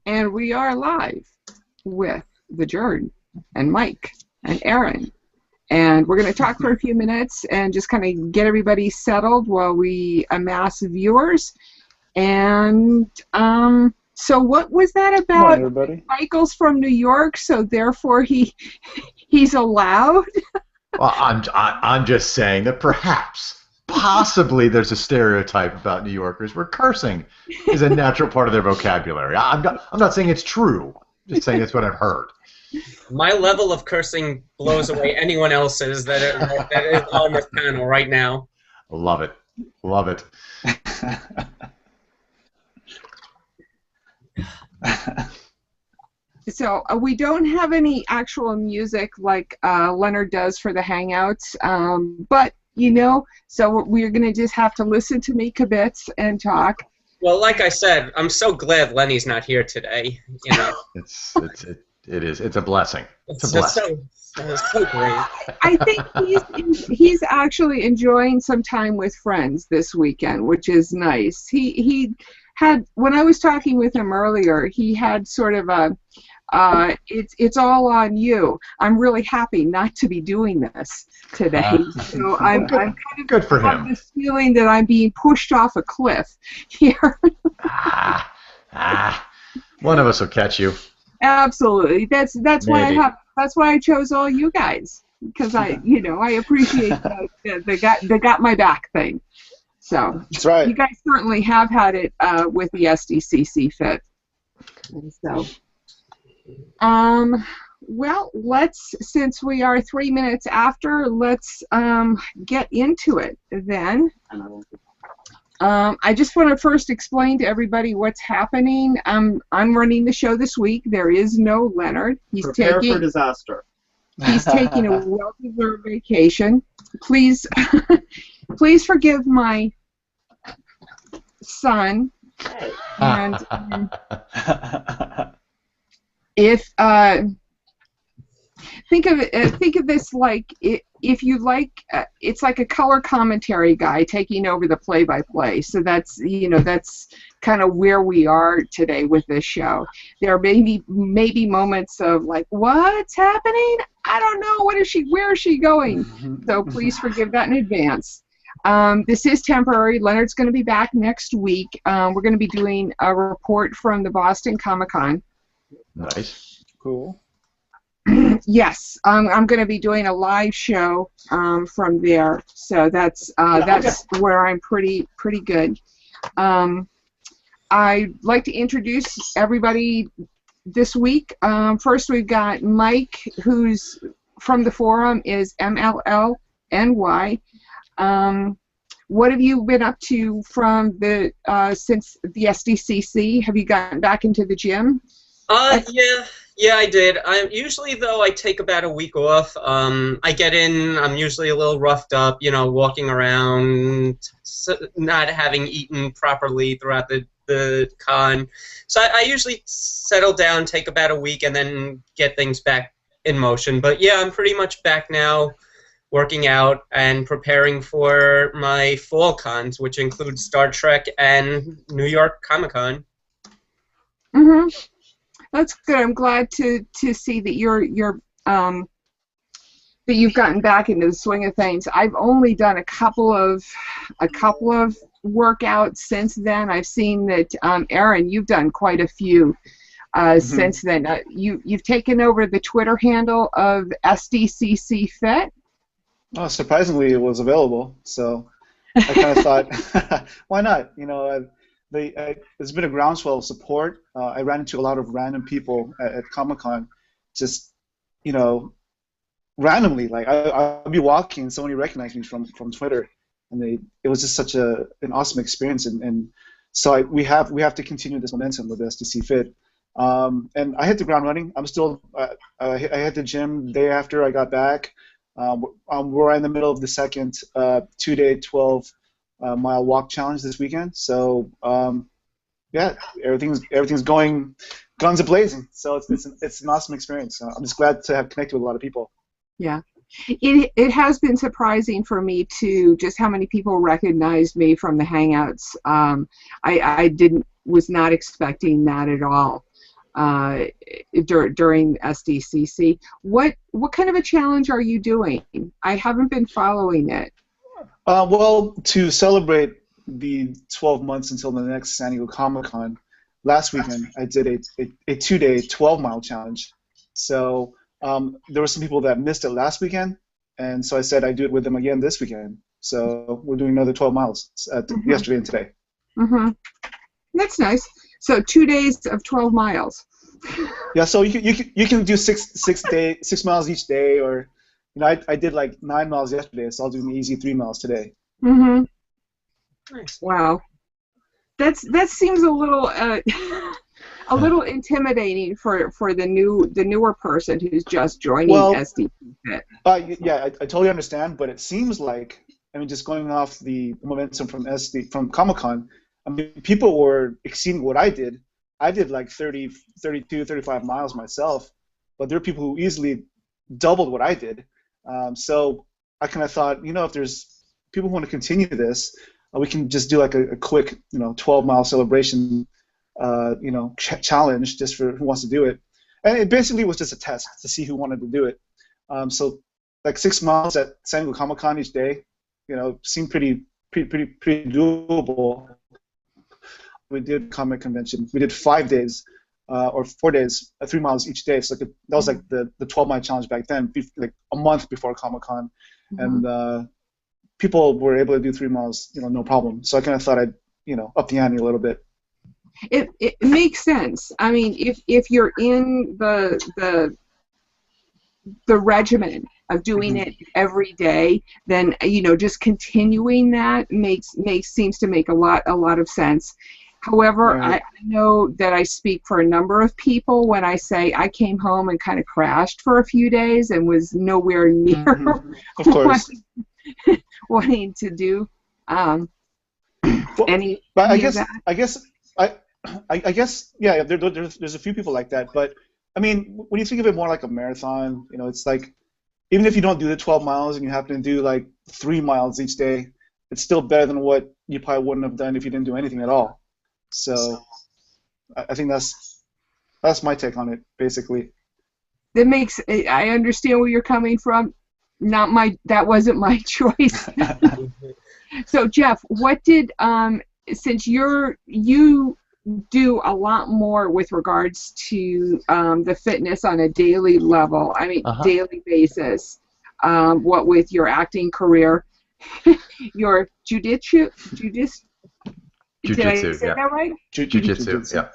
And we are live with the Jerd and Mike and Aaron. And we're going to talk for a few minutes and just kind of get everybody settled while we amass viewers. And so what was that about? Morning, everybody. Michael's from New York, so therefore he's allowed? Well, I'm just saying that possibly there's a stereotype about New Yorkers where cursing is a natural part of their vocabulary. I'm not saying it's true. I'm just saying it's what I've heard. My level of cursing blows away anyone else's that is on this panel right now. Love it. Love it. So we don't have any actual music like Leonard does for the Hangouts, but you know, so we're going to just have to listen to me kibitz and talk. Well, like I said, I'm so glad Lenny's not here today. You know, it is. It's a blessing. It's a just blessing. so great. I think he's actually enjoying some time with friends this weekend, which is nice. He had, when I was talking with him earlier, he had sort of a it's all on you. I'm really happy not to be doing this today. So I'm kind of good for have him. this feeling that I'm being pushed off a cliff here. One of us will catch you. Absolutely. That's Maybe. why I chose all you guys, because I appreciate the got my back thing. So That's right. you guys certainly have had it with the SDCC Fit. And so, well, since we are 3 minutes after, let's get into it then. I just want to first explain to everybody what's happening. I'm running the show this week. There is no Leonard. Prepare for disaster. He's taking a well-deserved vacation. Please, please forgive my son. And if think of this like if you like, it's like a color commentary guy taking over the play-by-play. So that's kind of where we are today with this show. There may be moments of like, what's happening? I don't know. Where is she going? So please forgive that in advance. This is temporary. Leonard's going to be back next week. We're going to be doing a report from the Boston Comic-Con. Nice. Cool. Yes, I'm going to be doing a live show from there, so that's where I'm pretty good. I'd like to introduce everybody this week. First, we've got Mike, who's from the forum, is MLLNY. What have you been up to from since the SDCC? Have you gotten back into the gym? Yeah, I did. Usually, though, I take about a week off. I get in, I'm usually a little roughed up, walking around, not having eaten properly throughout the con. So I usually settle down, take about a week, and then get things back in motion. But yeah, I'm pretty much back now, working out and preparing for my fall cons, which include Star Trek and New York Comic-Con. Mm-hmm. That's good. I'm glad to see that that you've gotten back into the swing of things. I've only done a couple of workouts since then. I've seen that Aaron, you've done quite a few since then. You've taken over the Twitter handle of SDCC Fit. Oh, surprisingly, it was available, so I kind of thought, why not? There's been a groundswell of support. I ran into a lot of random people at Comic-Con, just randomly. Like I'll be walking, and somebody recognized me from Twitter, and it was just such an awesome experience. And so we have to continue this momentum with SDC Fit. And I hit the ground running. I'm still I hit the gym the day after I got back. We're in the middle of the second 2-day 12-mile walk challenge this weekend. So yeah, everything's going guns a blazing. So it's an awesome experience. I'm just glad to have connected with a lot of people. Yeah, it has been surprising for me too, just how many people recognized me from the Hangouts. I was not expecting that at all. during SDCC. What kind of a challenge are you doing? I haven't been following it. Well, to celebrate the 12 months until the next San Diego Comic-Con, last weekend I did a 2-day 12-mile challenge. So there were some people that missed it last weekend, and so I said I'd do it with them again this weekend. So we're doing another 12 miles yesterday and today. Mm-hmm. That's nice. So 2 days of 12 miles. Yeah, so you can do 6 miles each day, or I did like 9 miles yesterday, so I'll do an easy 3 miles today. Mm-hmm. Nice. Wow. That seems a little a little intimidating for the newer person who's just joining SDC Fit. Yeah, I totally understand, but it seems like, I mean, just going off the momentum from Comic-Con, I mean, people were exceeding what I did. I did like 30, 32, 35 miles myself, but there are people who easily doubled what I did. So I kind of thought, if there's people who want to continue this, we can just do like a quick, 12-mile celebration, challenge just for who wants to do it. And it basically was just a test to see who wanted to do it. So like 6 miles at San Diego Comic-Con each day, seemed pretty doable. We did comic convention. We did 5 days or 4 days, 3 miles each day. So that was like the 12-mile challenge back then, like a month before Comic-Con, and people were able to do 3 miles, no problem. So I kind of thought I'd, up the ante a little bit. It makes sense. I mean, if you're in the regimen of doing it every day, then just continuing that seems to make a lot of sense. However, right. I know that I speak for a number of people when I say I came home and kind of crashed for a few days and was nowhere near of course. wanting to do any. But I guess, yeah. There's a few people like that, but I mean, when you think of it more like a marathon, it's like even if you don't do the 12 miles and you happen to do like 3 miles each day, it's still better than what you probably wouldn't have done if you didn't do anything at all. So I think that's my take on it, basically. I understand where you're coming from. That wasn't my choice. So Jeff, what did since you do a lot more with regards to the fitness on a daily level, daily basis, what with your acting career, your jujitsu, did I say that right? Jiu-jitsu, yeah.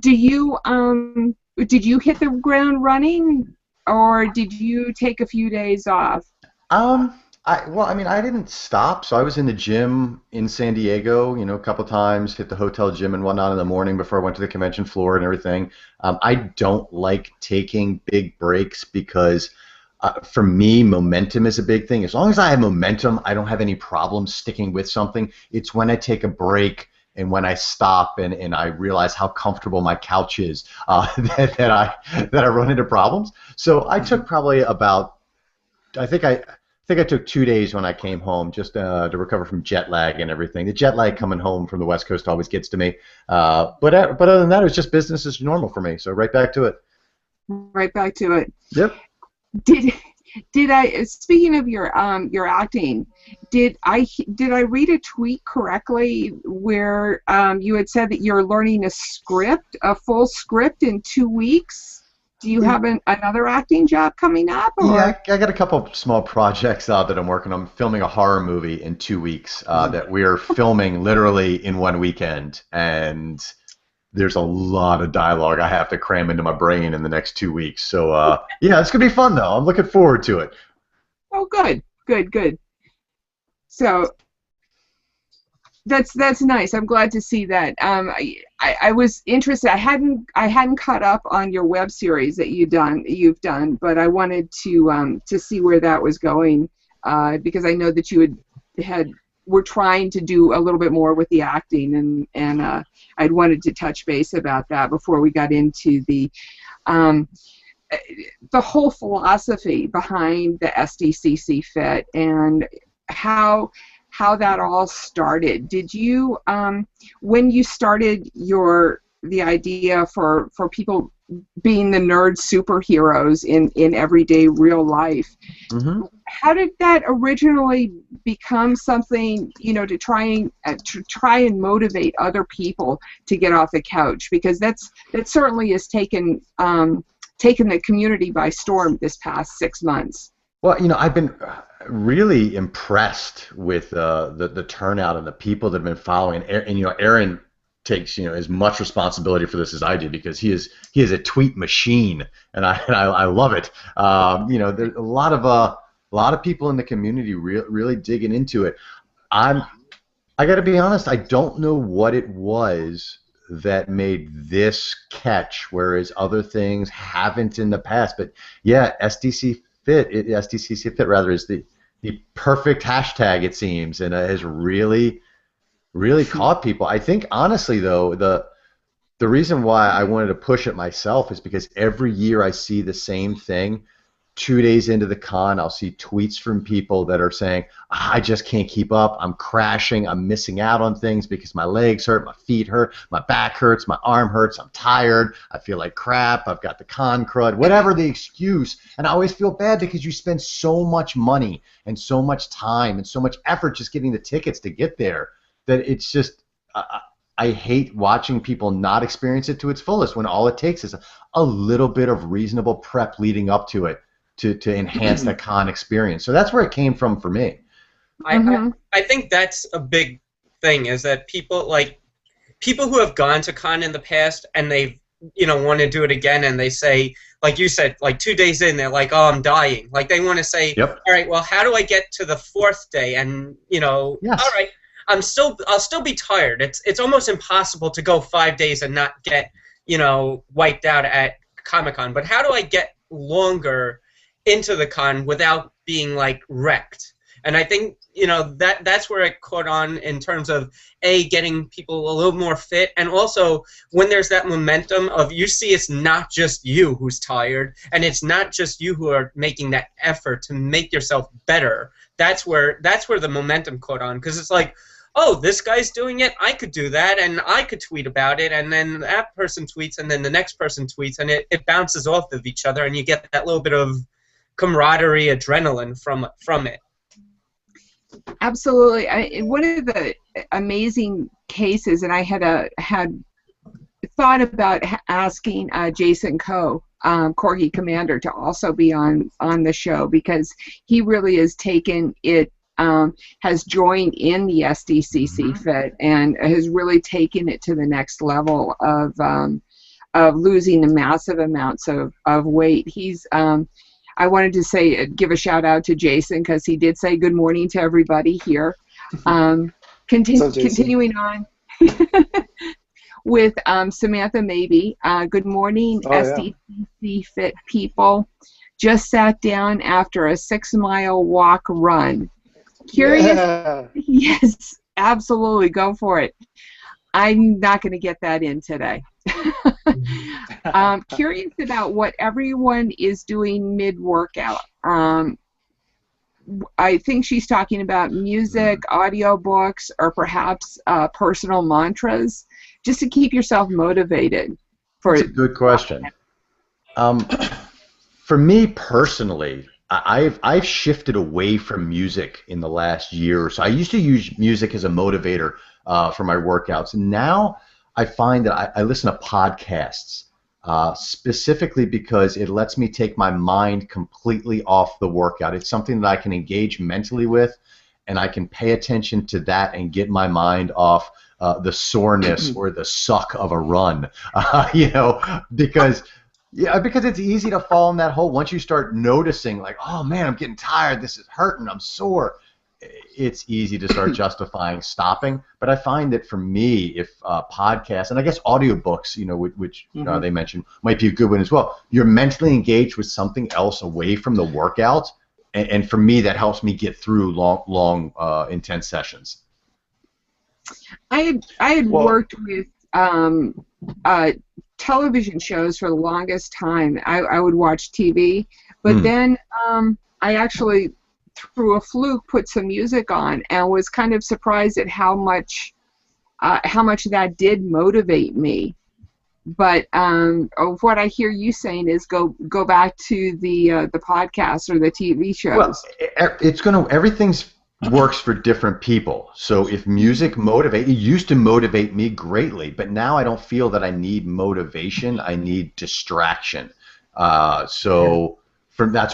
Did you hit the ground running, or did you take a few days off? I didn't stop. So I was in the gym in San Diego, a couple times, hit the hotel gym and whatnot in the morning before I went to the convention floor and everything. I don't like taking big breaks because for me, momentum is a big thing. As long as I have momentum, I don't have any problem sticking with something. It's when I take a break and when I stop and I realize how comfortable my couch is that I run into problems. So I took probably about, I think I took 2 days when I came home just to recover from jet lag and everything. The jet lag coming home from the West Coast always gets to me. But other than that, it was just business as normal for me. So right back to it. Right back to it. Yep. Did I, speaking of your acting, did I read a tweet correctly where you had said that you're learning a full script in 2 weeks? Do you have another acting job coming up? Or? Yeah, I got a couple of small projects that I'm working on. I'm filming a horror movie in 2 weeks that we're filming literally in 1 weekend, and there's a lot of dialogue I have to cram into my brain in the next 2 weeks. So, yeah, it's going to be fun, though. I'm looking forward to it. Oh, good. So, that's nice. I'm glad to see that. I was interested. I hadn't caught up on your web series that you've done, but I wanted to see where that was going because I know that you were trying to do a little bit more with the acting, and I'd wanted to touch base about that before we got into the whole philosophy behind the SDCC Fit and how that all started. Did you, when you started your the idea for people being the nerd superheroes in everyday real life. Mm-hmm. How did that originally become something, to try and motivate other people to get off the couch? Because that certainly has taken the community by storm this past 6 months. Well, I've been really impressed with the turnout and the people that have been following. And Aaron takes as much responsibility for this as I do, because he is a tweet machine, and I love it. There's a lot of people in the community really digging into it. I got to be honest, I don't know what it was that made this catch, whereas other things haven't in the past. But yeah, SDCC Fit is the perfect hashtag, it seems, and has really caught people. I think, honestly, though, the reason why I wanted to push it myself is because every year I see the same thing. 2 days into the con, I'll see tweets from people that are saying, I just can't keep up, I'm crashing, I'm missing out on things because my legs hurt, my feet hurt, my back hurts, my arm hurts, I'm tired, I feel like crap, I've got the con crud, whatever the excuse. And I always feel bad because you spend so much money and so much time and so much effort just getting the tickets to get there, that it's just, I hate watching people not experience it to its fullest when all it takes is a little bit of reasonable prep leading up to it to enhance the con experience. So that's where it came from for me. I think that's a big thing, is that people who have gone to con in the past and they want to do it again, and they say, like you said, like 2 days in, they're like, oh, I'm dying. Like, they want to say, yep. All right, well, how do I get to the 4th day? And yes. All right, I'll still be tired. It's almost impossible to go 5 days and not get wiped out at Comic-Con. But how do I get longer into the con without being like wrecked? And I think that's where it caught on, in terms of getting people a little more fit, and also when there's that momentum of, you see, it's not just you who's tired, and it's not just you who are making that effort to make yourself better. That's where the momentum caught on, because it's like, oh, this guy's doing it, I could do that, and I could tweet about it, and then that person tweets, and then the next person tweets, and it bounces off of each other, and you get that little bit of camaraderie, adrenaline from it. Absolutely. One of the amazing cases, and I had thought about asking Jason Coe, Corgi Commander, to also be on the show, because he really has taken it, has joined in the SDCC Fit, and has really taken it to the next level of losing the massive amounts of weight. He's I wanted to give a shout out to Jason, because he did say good morning to everybody here. Continuing on with Samantha Maybe. Good morning, SDCC Fit people. Just sat down after a 6-mile walk run. Curious? Yeah. Yes, absolutely. Go for it. I'm not going to get that in today. Curious about what everyone is doing mid-workout. I think she's talking about music, audiobooks, or perhaps personal mantras, just to keep yourself motivated. That's a good question. For me personally, I've shifted away from music in the last year or so. I used to use music as a motivator for my workouts, and now I find that I listen to podcasts, specifically because it lets me take my mind completely off the workout. It's something that I can engage mentally with, and I can pay attention to that and get my mind off the soreness or the suck of a run, because it's easy to fall in that hole once you start noticing, like, oh man, I'm getting tired, this is hurting, I'm sore. It's easy to start justifying stopping. But I find that for me, if podcasts, and I guess audiobooks, which they mentioned, might be a good one as well. You're mentally engaged with something else away from the workout, and for me, that helps me get through long, intense sessions. I had worked with television shows for the longest time. I would watch TV, but then I actually, through a fluke, put some music on, and was kind of surprised at how much that did motivate me. But what I hear you saying is go back to the podcast or the TV shows. Well, everything's works for different people. So if music it used to motivate me greatly, but now I don't feel that I need motivation. I need distraction. That's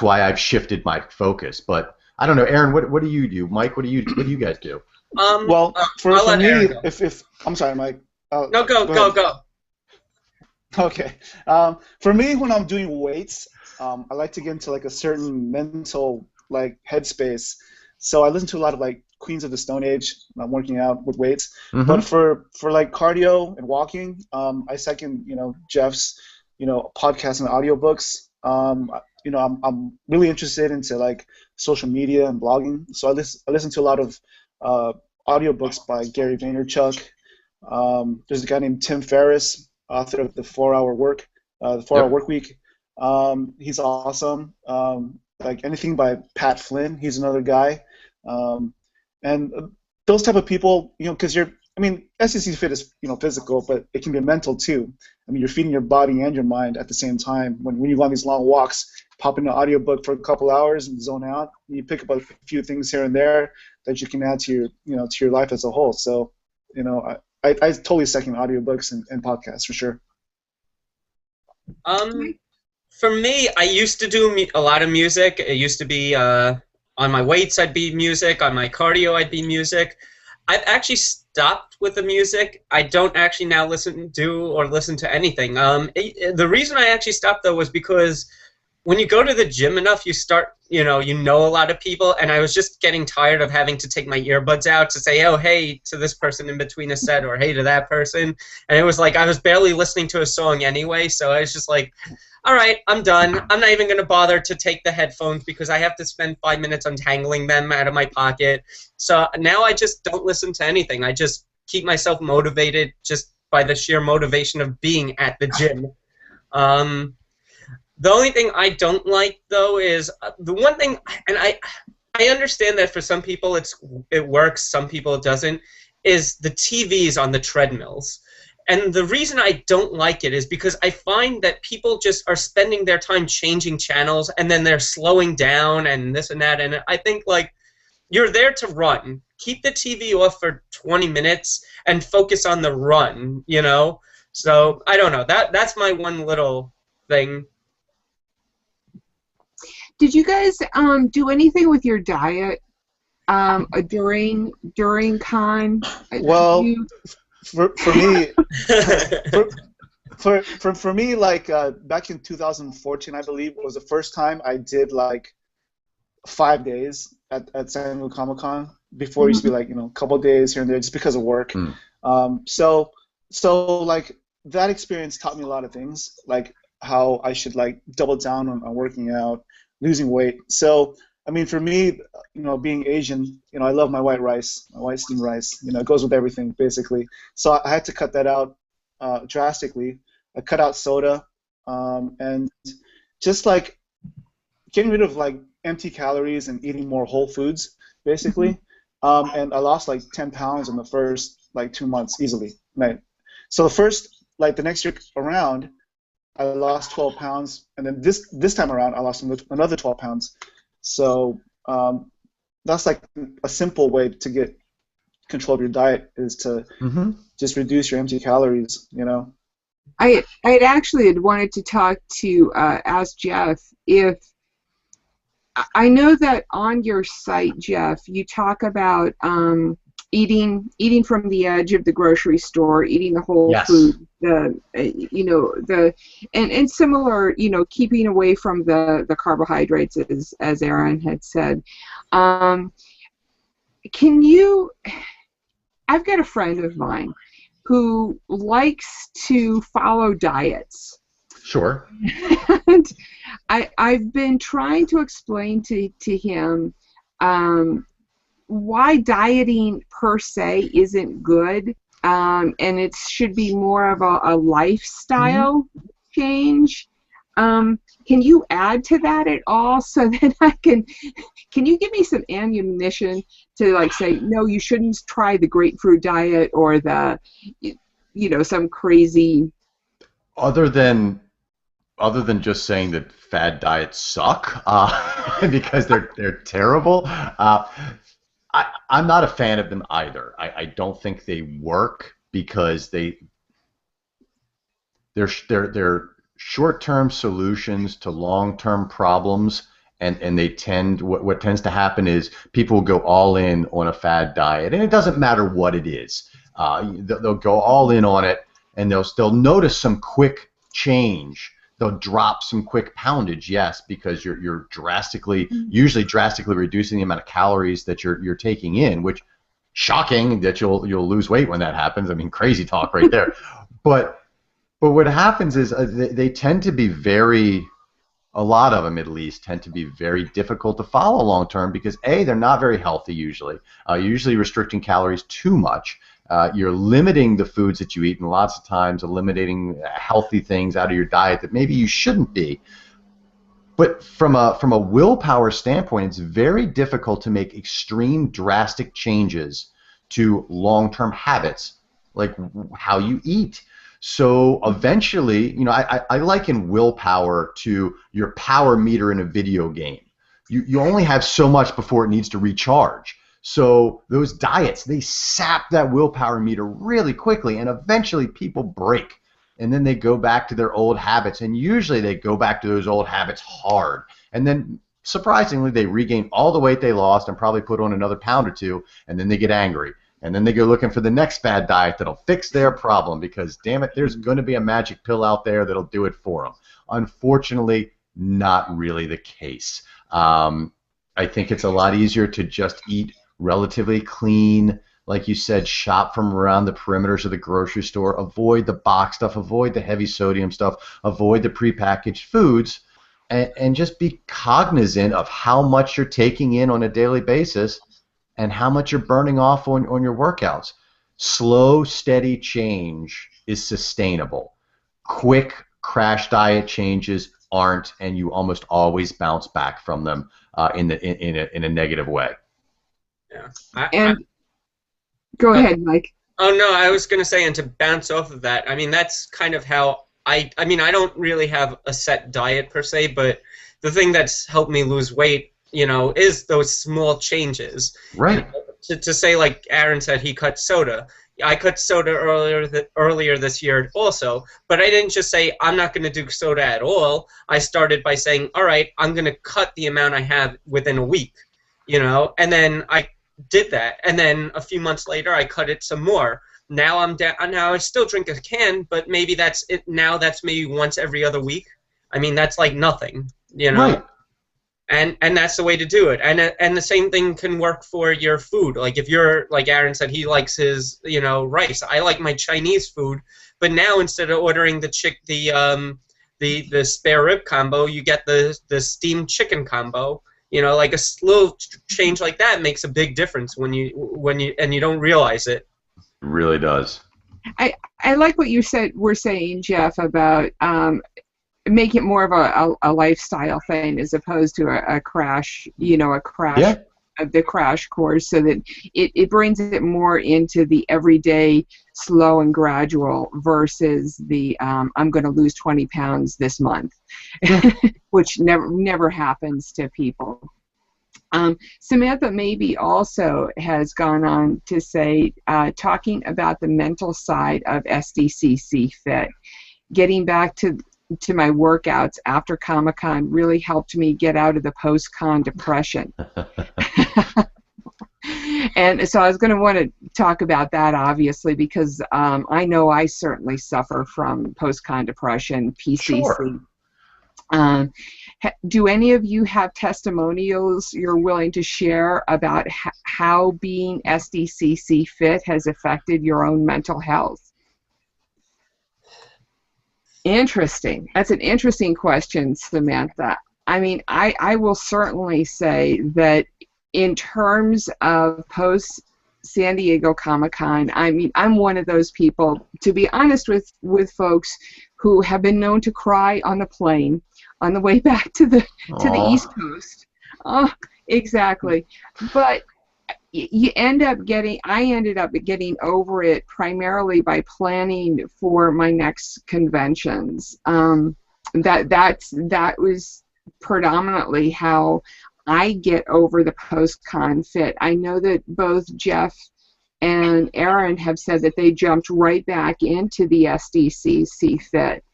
why I've shifted my focus. But I don't know, Aaron, what do you do? Mike, what do you guys do? Well, for me, if I'm sorry, Mike. No, go. Okay. For me, when I'm doing weights, I like to get into like a certain mental like headspace. So I listen to a lot of like Queens of the Stone Age when I'm working out with weights. Mm-hmm. But for like cardio and walking, I second Jeff's podcast and audiobooks. I'm really interested into like social media and blogging. So I listen to a lot of audiobooks by Gary Vaynerchuk. There's a guy named Tim Ferriss, author of the 4-Hour Work Week. He's awesome. Like anything by Pat Flynn, he's another guy. And those type of people, because SDCC Fit is physical, but it can be mental too. I mean, you're feeding your body and your mind at the same time. When you go on these long walks, pop in an audiobook for a couple hours and zone out. You pick up a few things here and there that you can add to your life as a whole. So, I totally second audiobooks and podcasts for sure. For me, I used to do a lot of music. It used to be on my weights, I'd be music. On my cardio, I'd be music. I've actually stopped with the music. I don't actually now listen to anything. The reason I actually stopped though was because when you go to the gym enough, you start, you know a lot of people, and I was just getting tired of having to take my earbuds out to say, oh, hey, to this person in between a set, or hey to that person. And it was like I was barely listening to a song anyway, so I was just like, all right, I'm done. I'm not even going to bother to take the headphones because I have to spend 5 minutes untangling them out of my pocket. So now I just don't listen to anything. I just keep myself motivated just by the sheer motivation of being at the gym. The only thing I don't like, though, is the one thing, and I understand that for some people it works, some people it doesn't, is the TVs on the treadmills. And the reason I don't like it is because I find that people just are spending their time changing channels, and then they're slowing down and this and that. And I think, like, you're there to run. Keep the TV off for 20 minutes and focus on the run, you know? So, I don't know. That's my one little thing. Did you guys do anything with your diet during con? Well, for me, for me, like back in 2014, I believe was the first time I did like 5 days at San Diego Comic-Con. Before it used to be like a couple of days here and there just because of work. So like that experience taught me a lot of things, like how I should like double down on working out, losing weight. So I mean, for me, being Asian, I love my white rice, my white steamed rice. It goes with everything basically. So I had to cut that out drastically. I cut out soda, and just like getting rid of like empty calories and eating more whole foods basically. And I lost like 10 pounds in the first like 2 months easily. Right. So the next year around, I lost 12 pounds, and then this time around, I lost another 12 pounds. So that's like a simple way to get control of your diet is to just reduce your empty calories. I had wanted to ask Jeff if I know that on your site, Jeff, you talk about eating from the edge of the grocery store, eating the whole food, and similar, keeping away from the carbohydrates, as Aaron had said. I've got a friend of mine who likes to follow diets. Sure. And I've been trying to explain to him why dieting per se isn't good, and it should be more of a lifestyle change. Can you add to that at all so that can you give me some ammunition to like say, no, you shouldn't try the grapefruit diet or the, some crazy Other than just saying that fad diets suck because they're terrible, I'm not a fan of them either. I don't think they work because they're short-term solutions to long-term problems, and they what tends to happen is people will go all in on a fad diet, and it doesn't matter what it is. They'll go all in on it, and they'll notice some quick change. They'll drop some quick poundage, yes, because you're usually drastically reducing the amount of calories that you're taking in, which shocking that you'll lose weight when that happens. I mean, crazy talk right there. But what happens is they tend to be a lot of them at least tend to be very difficult to follow long term because A, they're not very healthy usually. You're usually restricting calories too much. You're limiting the foods that you eat, and lots of times eliminating healthy things out of your diet that maybe you shouldn't be. But from a willpower standpoint, it's very difficult to make extreme, drastic changes to long-term habits, like how you eat. So eventually, I liken willpower to your power meter in a video game. You only have so much before it needs to recharge. So those diets, they sap that willpower meter really quickly, and eventually people break. And then they go back to their old habits, and usually they go back to those old habits hard. And then, surprisingly, they regain all the weight they lost and probably put on another pound or two, and then they get angry. And then they go looking for the next bad diet that'll fix their problem because, damn it, there's going to be a magic pill out there that'll do it for them. Unfortunately, not really the case. I think it's a lot easier to just eat relatively clean, like you said, shop from around the perimeters of the grocery store, avoid the box stuff, avoid the heavy sodium stuff, avoid the prepackaged foods, and just be cognizant of how much you're taking in on a daily basis and how much you're burning off on your workouts. Slow, steady change is sustainable. Quick crash diet changes aren't, and you almost always bounce back from them in a negative way. Yeah. Go ahead, Mike. Oh no, I was going to say, and to bounce off of that, I mean that's kind of how I mean I don't really have a set diet per se, but the thing that's helped me lose weight, is those small changes. Right. To say, like Aaron said, he cut soda. I cut soda earlier this year also, but I didn't just say I'm not going to do soda at all. I started by saying, all right, I'm going to cut the amount I have within a week, and then I did that, and then a few months later I cut it some more. Now I'm down. Now I still drink a can, but maybe that's it. Now that's maybe once every other week. I mean that's like nothing, Right. And that's the way to do it. And the same thing can work for your food. Like if you're like Aaron said, he likes his rice. I like my Chinese food, but now instead of ordering the spare rib combo, you get the steamed chicken combo. Like a little change like that makes a big difference when you don't realize it. It really does. I like what you were saying, Jeff, about make it more of a lifestyle thing as opposed to a crash, a crash, yeah. The crash course, so that it brings it more into the everyday, slow and gradual versus the I'm going to lose 20 pounds this month, which never happens to people. Samantha maybe also has gone on to say, talking about the mental side of SDCC Fit, getting back to my workouts after Comic-Con really helped me get out of the post-con depression. And so I was going to want to talk about that, obviously, because I know I certainly suffer from post-con depression, PCC. Sure. Do any of you have testimonials you're willing to share about how being SDCC Fit has affected your own mental health? Interesting. That's an interesting question, Samantha. I mean, I will certainly say that in terms of post-San Diego Comic-Con, I mean, I'm one of those people, to be honest with folks, who have been known to cry on the plane on the way back to the East Coast. Oh, exactly. But you end up getting. I ended up getting over it primarily by planning for my next conventions. That was predominantly how I get over the post-con fit. I know that both Jeff and Aaron have said that they jumped right back into the SDCC fit.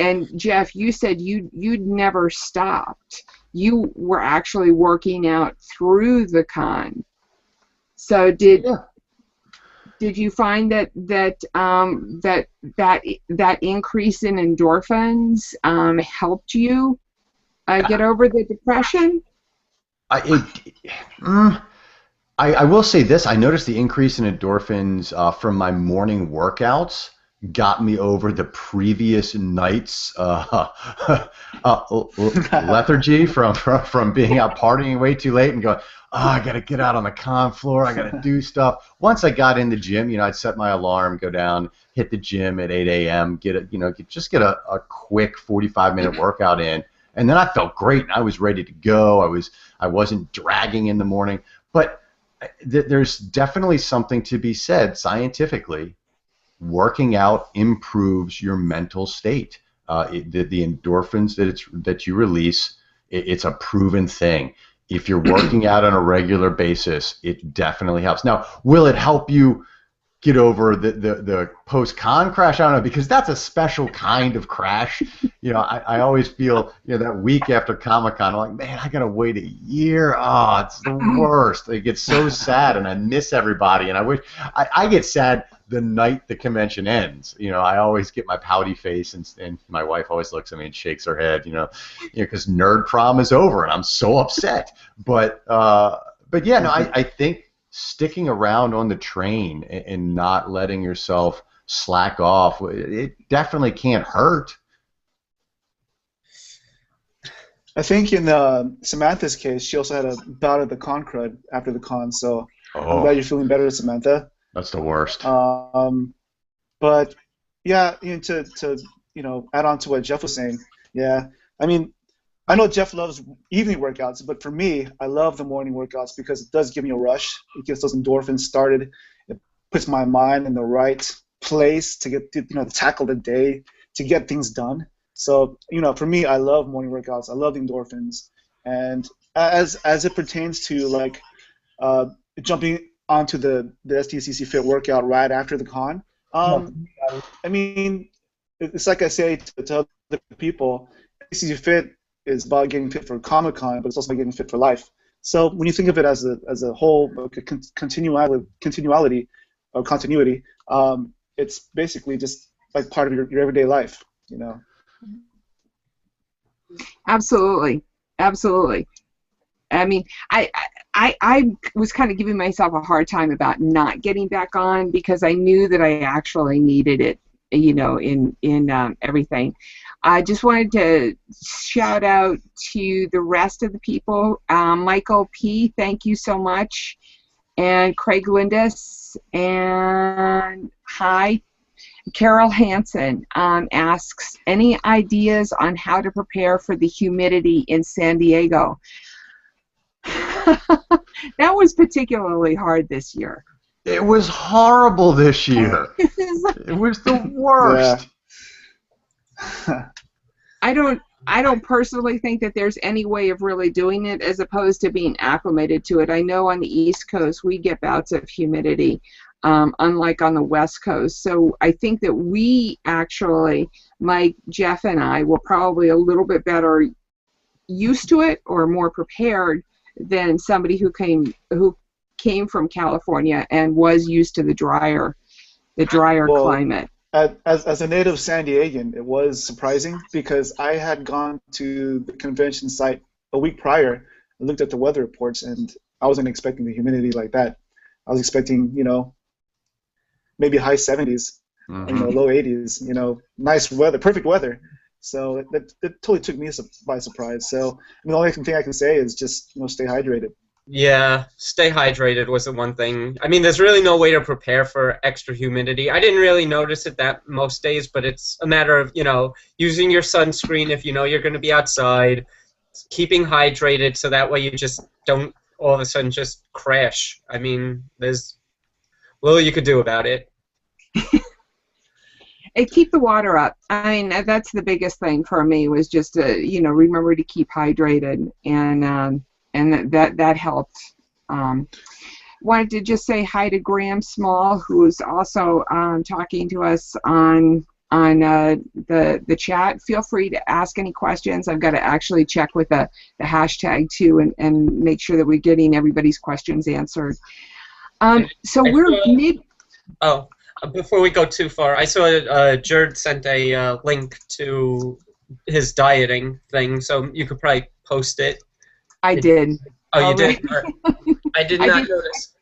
And Jeff, you said you'd never stopped. You were actually working out through the con. So did you find that increase in endorphins helped you get over the depression? I will say this. I noticed the increase in endorphins from my morning workouts got me over the previous night's lethargy from being out partying way too late and going, oh, I got to get out on the con floor. I got to do stuff. Once I got in the gym, I'd set my alarm, go down, hit the gym at 8 a.m., get a quick 45-minute workout in, and then I felt great and I was ready to go. I wasn't dragging in the morning, but there's definitely something to be said scientifically. Working out improves your mental state. The endorphins that you release, it's a proven thing. If you're working out on a regular basis, it definitely helps. Now, will it help you get over the post-con crash? I don't know, because that's a special kind of crash. I always feel, that week after Comic-Con, I'm like, man, I gotta wait a year. Oh, it's the worst. I get so sad, and I miss everybody, and I wish I get sad the night the convention ends. I always get my pouty face, and my wife always looks at me and shakes her head, because Nerd Prom is over, and I'm so upset. But yeah, no, I think sticking around on the train and not letting yourself slack off, it definitely can't hurt. I think in Samantha's case, she also had a bout of the con crud after the con, so I'm glad you're feeling better, Samantha. That's the worst. But yeah, to add on to what Jeff was saying, yeah, I mean, I know Jeff loves evening workouts, but for me, I love the morning workouts because it does give me a rush. It gets those endorphins started. It puts my mind in the right place to get to tackle the day, to get things done. So for me, I love morning workouts. I love the endorphins, and as it pertains to jumping onto the SDCC Fit workout right after the con, I mean, it's like I say to other people, SDCC Fit is about getting fit for Comic-Con, but it's also about getting fit for life. So when you think of it as a whole, like a continuity or continuity, it's basically just like part of your everyday life, Absolutely. I mean, I was kind of giving myself a hard time about not getting back on because I knew that I actually needed it, in everything. I just wanted to shout out to the rest of the people. Michael P., thank you so much. And Craig Lindis, and hi. Carol Hansen asks, any ideas on how to prepare for the humidity in San Diego? That was particularly hard this year. It was horrible this year. It was the worst. Yeah. I don't personally think that there's any way of really doing it as opposed to being acclimated to it. I know on the East Coast we get bouts of humidity, unlike on the West Coast. So I think that we actually, Mike, Jeff, and I, were probably a little bit better used to it or more prepared than somebody who came from California and was used to the drier climate. As a native San Diegan, it was surprising because I had gone to the convention site a week prior and looked at the weather reports, and I wasn't expecting the humidity like that. I was expecting, maybe high 70s, low 80s, nice weather, perfect weather. So that totally took me by surprise. So the only thing I can say is just stay hydrated. Yeah, stay hydrated was the one thing. I mean, there's really no way to prepare for extra humidity. I didn't really notice it that most days, but it's a matter of, using your sunscreen if you're going to be outside, keeping hydrated so that way you just don't all of a sudden just crash. I mean, there's little you could do about it. And keep the water up. I mean, that's the biggest thing for me, was just to, remember to keep hydrated, and that helped. Wanted to just say hi to Graham Small, who's also talking to us on the chat. Feel free to ask any questions. I've got to actually check with the hashtag too, and make sure that we're getting everybody's questions answered. So we're mid. Oh, before we go too far, I saw Jared sent a link to his dieting thing, so you could probably post it. I did. Oh, you did? I did not notice.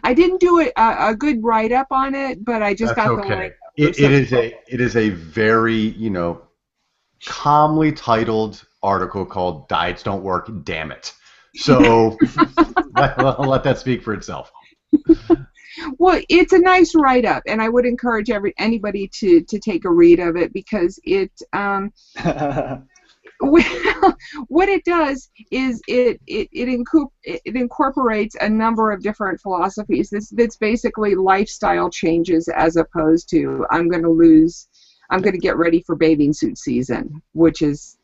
I didn't do a good write-up on it, but I just got the link. It is a very, calmly titled article called "Diets Don't Work, Damn It." So I'll let that speak for itself. Well, it's a nice write-up, and I would encourage anybody to take a read of it, because it what it does is it incorporates a number of different philosophies. That's basically lifestyle changes, as opposed to I'm going to get ready for bathing suit season, which is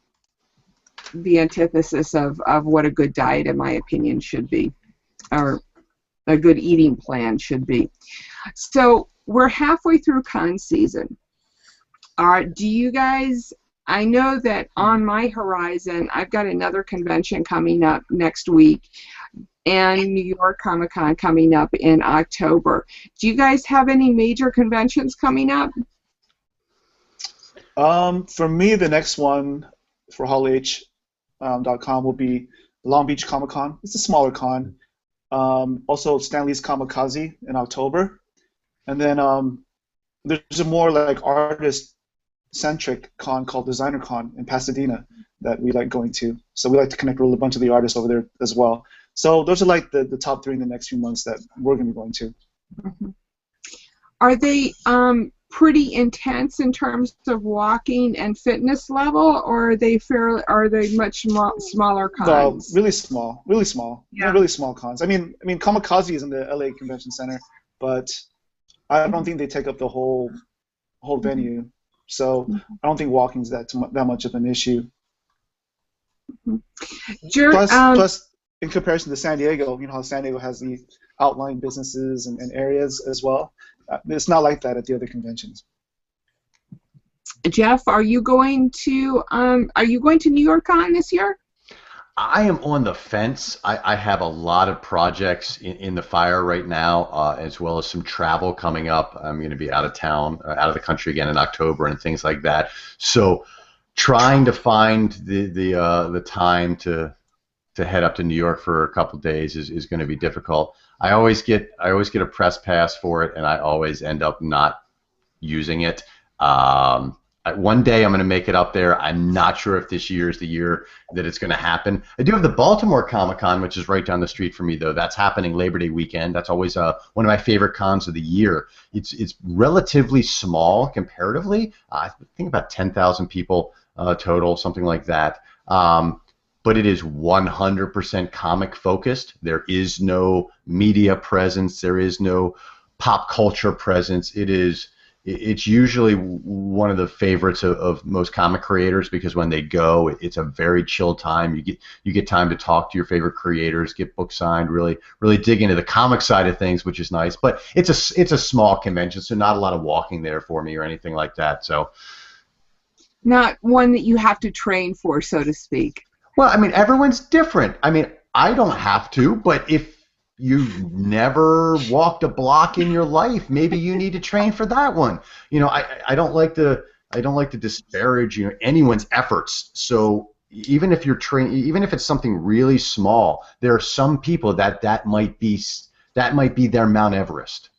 the antithesis of what a good diet, in my opinion, should be, or a good eating plan should be. So we're halfway through con season. Do you guys? I know that on my horizon, I've got another convention coming up next week, and New York Comic-Con coming up in October. Do you guys have any major conventions coming up? For me, the next one for HallH.com will be Long Beach Comic-Con. It's a smaller con. Also, Stanley's Kamikaze in October. And then there's a more like artist-centric con called Designer Con in Pasadena that we like going to. So we like to connect with a bunch of the artists over there as well. So those are like the top three in the next few months that we're going to be going to. Mm-hmm. Are they pretty intense in terms of walking and fitness level, or are they much smaller cons? Really small. Yeah. They're really small cons. I mean, Kamikaze is in the LA Convention Center, but I don't think they take up the whole venue. So I don't think walking's that much of an issue. Plus, in comparison to San Diego, you know how San Diego has the outlying businesses and areas as well. It's not like that at the other conventions. Jeff, are you going to New York Con this year? I am on the fence. I have a lot of projects in the fire right now, as well as some travel coming up. I'm going to be out of town, out of the country again in October and things like that. So trying to find the time to head up to New York for a couple of days is going to be difficult. I always get a press pass for it, and I always end up not using it. One day I'm going to make it up there. I'm not sure if this year is the year that it's going to happen. I do have the Baltimore Comic-Con, which is right down the street from me, though. That's happening Labor Day weekend. That's always one of my favorite cons of the year. It's relatively small comparatively. I think about 10,000 people total, something like that. But it is 100% comic focused. There is no media presence. There is no pop culture presence. It's usually one of the favorites of most comic creators, because when they go, it's a very chill time. You get time to talk to your favorite creators, get books signed, really dig into the comic side of things, which is nice. But it's a small convention, so not a lot of walking there for me or anything like that. So not one that you have to train for, so to speak. Well, I mean, everyone's different. I mean, I don't have to, but if you've never walked a block in your life, maybe you need to train for that one. You know, I don't like to disparage anyone's efforts. So even if even if it's something really small, there are some people that might be their Mount Everest.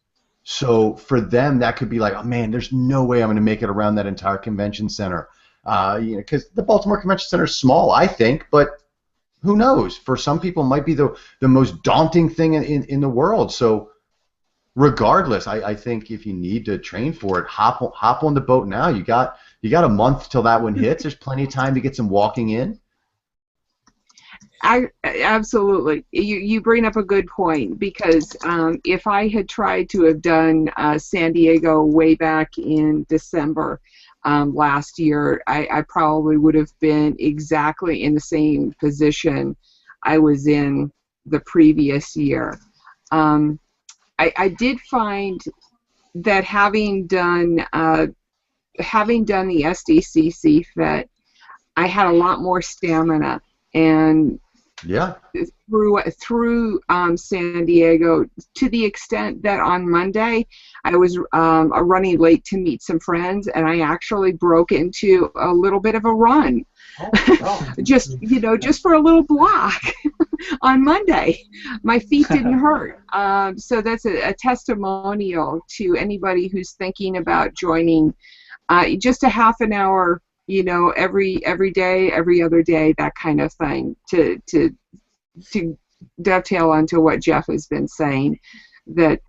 So for them, that could be like, oh man, there's no way I'm going to make it around that entire convention center. Because the Baltimore Convention Center is small, I think, but who knows? For some people, it might be the most daunting thing in the world. So, regardless, I think if you need to train for it, hop on the boat now. You got a month till that one hits. There's plenty of time to get some walking in. Absolutely. You bring up a good point, because if I had tried to have done San Diego way back in December last year, I probably would have been exactly in the same position I was in the previous year. I did find that having done the SDCC Fit, I had a lot more stamina, and Yeah. through San Diego, to the extent that on Monday I was running late to meet some friends, and I actually broke into a little bit of a run. just for a little block on Monday. My feet didn't hurt. So that's a testimonial to anybody who's thinking about joining just a half an hour, every day, every other day, that kind of thing, to dovetail onto what Jeff has been saying, that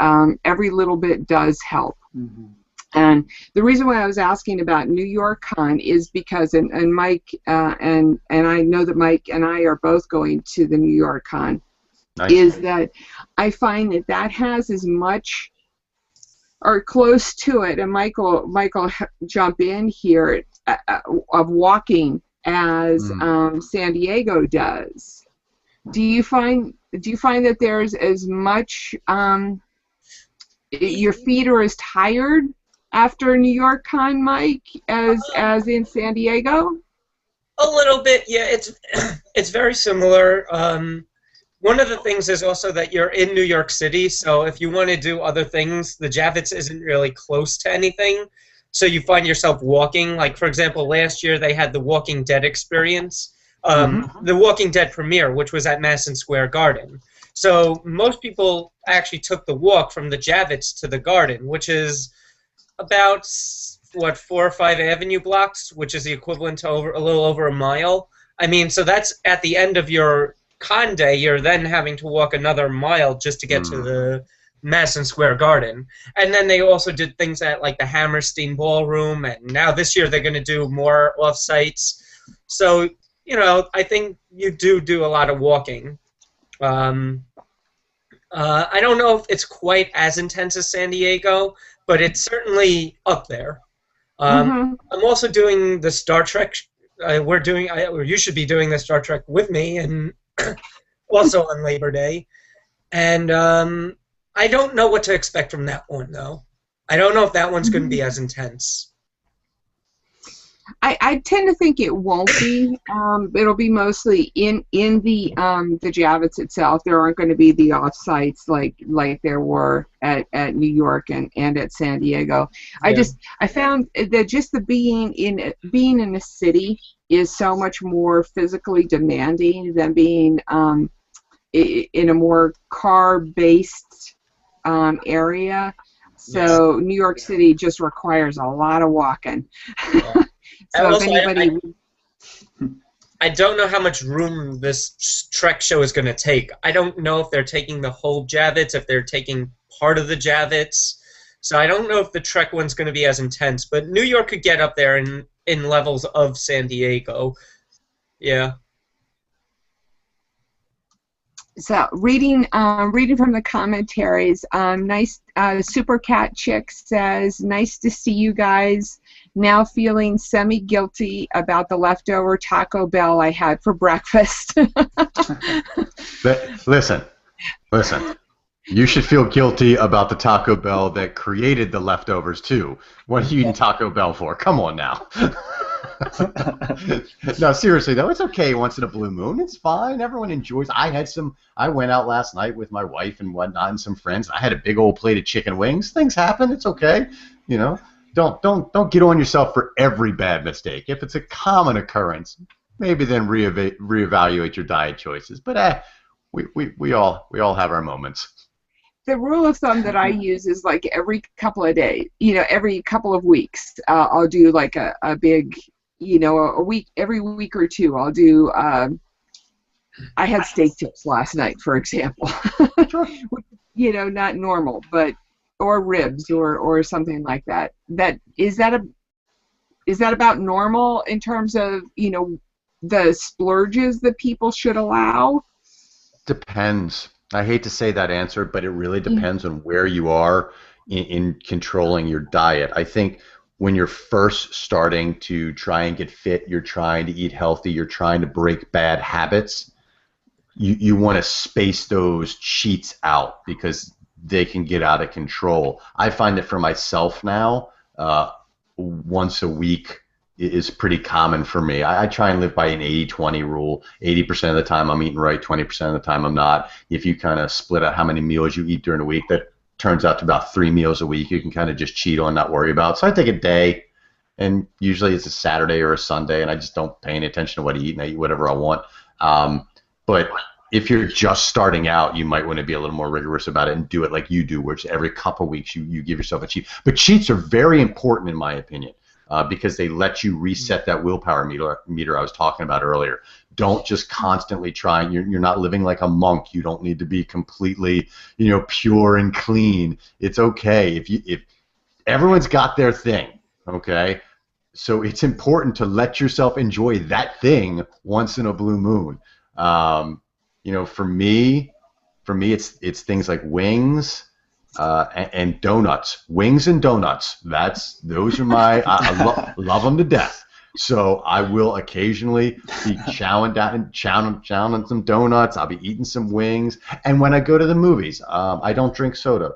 every little bit does help. Mm-hmm. And the reason why I was asking about New York Con is because, and Mike, and I know that Mike and I are both going to the New York Con, Nice. is that I find that has as much or close to it, and Michael jump in here, of walking as San Diego does. Do you find that there's as much, your feet are as tired after New York Con, Mike, as in San Diego? A little bit, yeah. It's very similar. One of the things is also that you're in New York City, so if you want to do other things, the Javits isn't really close to anything, so you find yourself walking. Like, for example, last year they had the Walking Dead experience, the Walking Dead premiere, which was at Madison Square Garden. So most people actually took the walk from the Javits to the Garden, which is about, 4 or 5 Avenue blocks, which is the equivalent to a little over a mile. I mean, so that's at the end of your con day. You're then having to walk another mile just to get to the Madison Square Garden. And then they also did things at, like, the Hammerstein Ballroom, and now this year they're going to do more off-sites. So, I think you do a lot of walking. I don't know if it's quite as intense as San Diego, but it's certainly up there. I'm also doing the Star Trek. You should be doing the Star Trek with me, and also on Labor Day. And I don't know what to expect from that one, though. I don't know if that one's going to be as intense. I tend to think it won't be. It'll be mostly in the Javits itself. There aren't going to be the off-sites like there were at New York and at San Diego. Yeah. I found that just the being in a city is so much more physically demanding than being in a more car-based area. So New York City just requires a lot of walking. Yeah. So also, if anybody, I don't know how much room this Trek show is going to take. I don't know if they're taking the whole Javits, if they're taking part of the Javits. So I don't know if the Trek one's going to be as intense. But New York could get up there in levels of San Diego. Yeah. So reading from the commentaries, nice. Super Cat Chick says, "Nice to see you guys. Now feeling semi-guilty about the leftover Taco Bell I had for breakfast." Listen. You should feel guilty about the Taco Bell that created the leftovers too. What are you eating Taco Bell for? Come on now. No, seriously though, it's okay once in a blue moon. It's fine. Everyone enjoys. I went out last night with my wife and whatnot and some friends. I had a big old plate of chicken wings. Things happen. It's okay. Don't get on yourself for every bad mistake. If it's a common occurrence, maybe then reevaluate your diet choices. But we all have our moments. The rule of thumb that I use is like every couple of days, every couple of weeks, I'll do like a big, a week, every week or two, I'll do, I had steak tips last night, for example. Not normal, or ribs or something like that. Is that about normal in terms of, the splurges that people should allow? Depends. I hate to say that answer, but it really depends on where you are in controlling your diet. I think when you're first starting to try and get fit, you're trying to eat healthy, you're trying to break bad habits, you want to space those cheats out because they can get out of control. I find that for myself now, once a week is pretty common for me. I try and live by an 80-20 rule. 80% of the time I'm eating right, 20% of the time I'm not. If you kind of split out how many meals you eat during a week, that turns out to about 3 meals a week you can kind of just cheat on, not worry about. So I take a day, and usually it's a Saturday or a Sunday, and I just don't pay any attention to what I eat, and I eat whatever I want. But if you're just starting out, you might want to be a little more rigorous about it and do it like you do, which every couple weeks you give yourself a cheat. But cheats are very important in my opinion. Because they let you reset that willpower meter I was talking about earlier. Don't just constantly try. You're not living like a monk. You don't need to be completely, pure and clean. It's okay if everyone's got their thing. Okay, so it's important to let yourself enjoy that thing once in a blue moon. For me, it's things like wings. And donuts, wings and donuts. Those are my. I love them to death. So I will occasionally be chowing on some donuts. I'll be eating some wings. And when I go to the movies, I don't drink soda.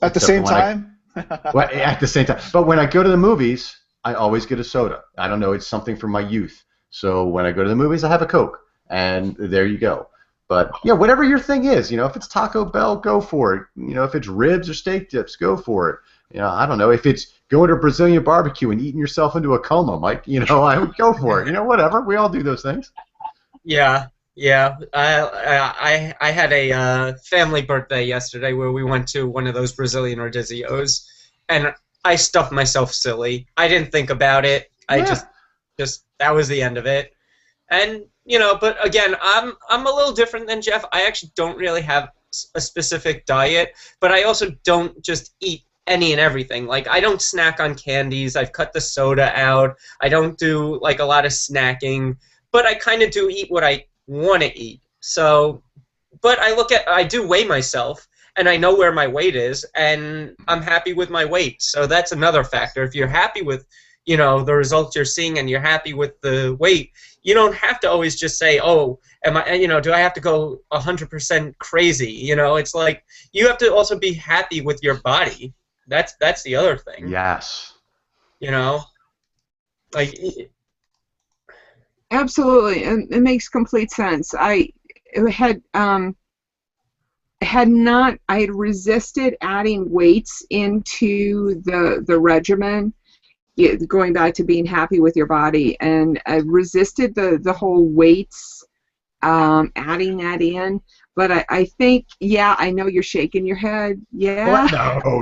At the same time? At the same time. But when I go to the movies, I always get a soda. I don't know. It's something from my youth. So when I go to the movies, I have a Coke. And there you go. But yeah, whatever your thing is, if it's Taco Bell, go for it. If it's ribs or steak dips, go for it. I don't know if it's going to a Brazilian barbecue and eating yourself into a coma, Mike. I would go for it. Whatever. We all do those things. Yeah. I had a family birthday yesterday where we went to one of those Brazilian Rodizios, and I stuffed myself silly. I didn't think about it. I just that was the end of it. And but again, I'm a little different than Jeff. I actually don't really have a specific diet, but I also don't just eat any and everything. Like, I don't snack on candies. I've cut the soda out. I don't do like a lot of snacking, but I kind of do eat what I want to eat. So, but I do weigh myself, and I know where my weight is, and I'm happy with my weight. So that's another factor. If you're happy with the results you're seeing and you're happy with the weight, you don't have to always just say, oh, do I have to go 100% crazy? It's like you have to also be happy with your body. That's the other thing. Yes. Like. Absolutely, and it makes complete sense. I had resisted adding weights into the regimen. Going back to being happy with your body, and I resisted the whole weights, adding that in. But I think, I know you're shaking your head. Yeah. What?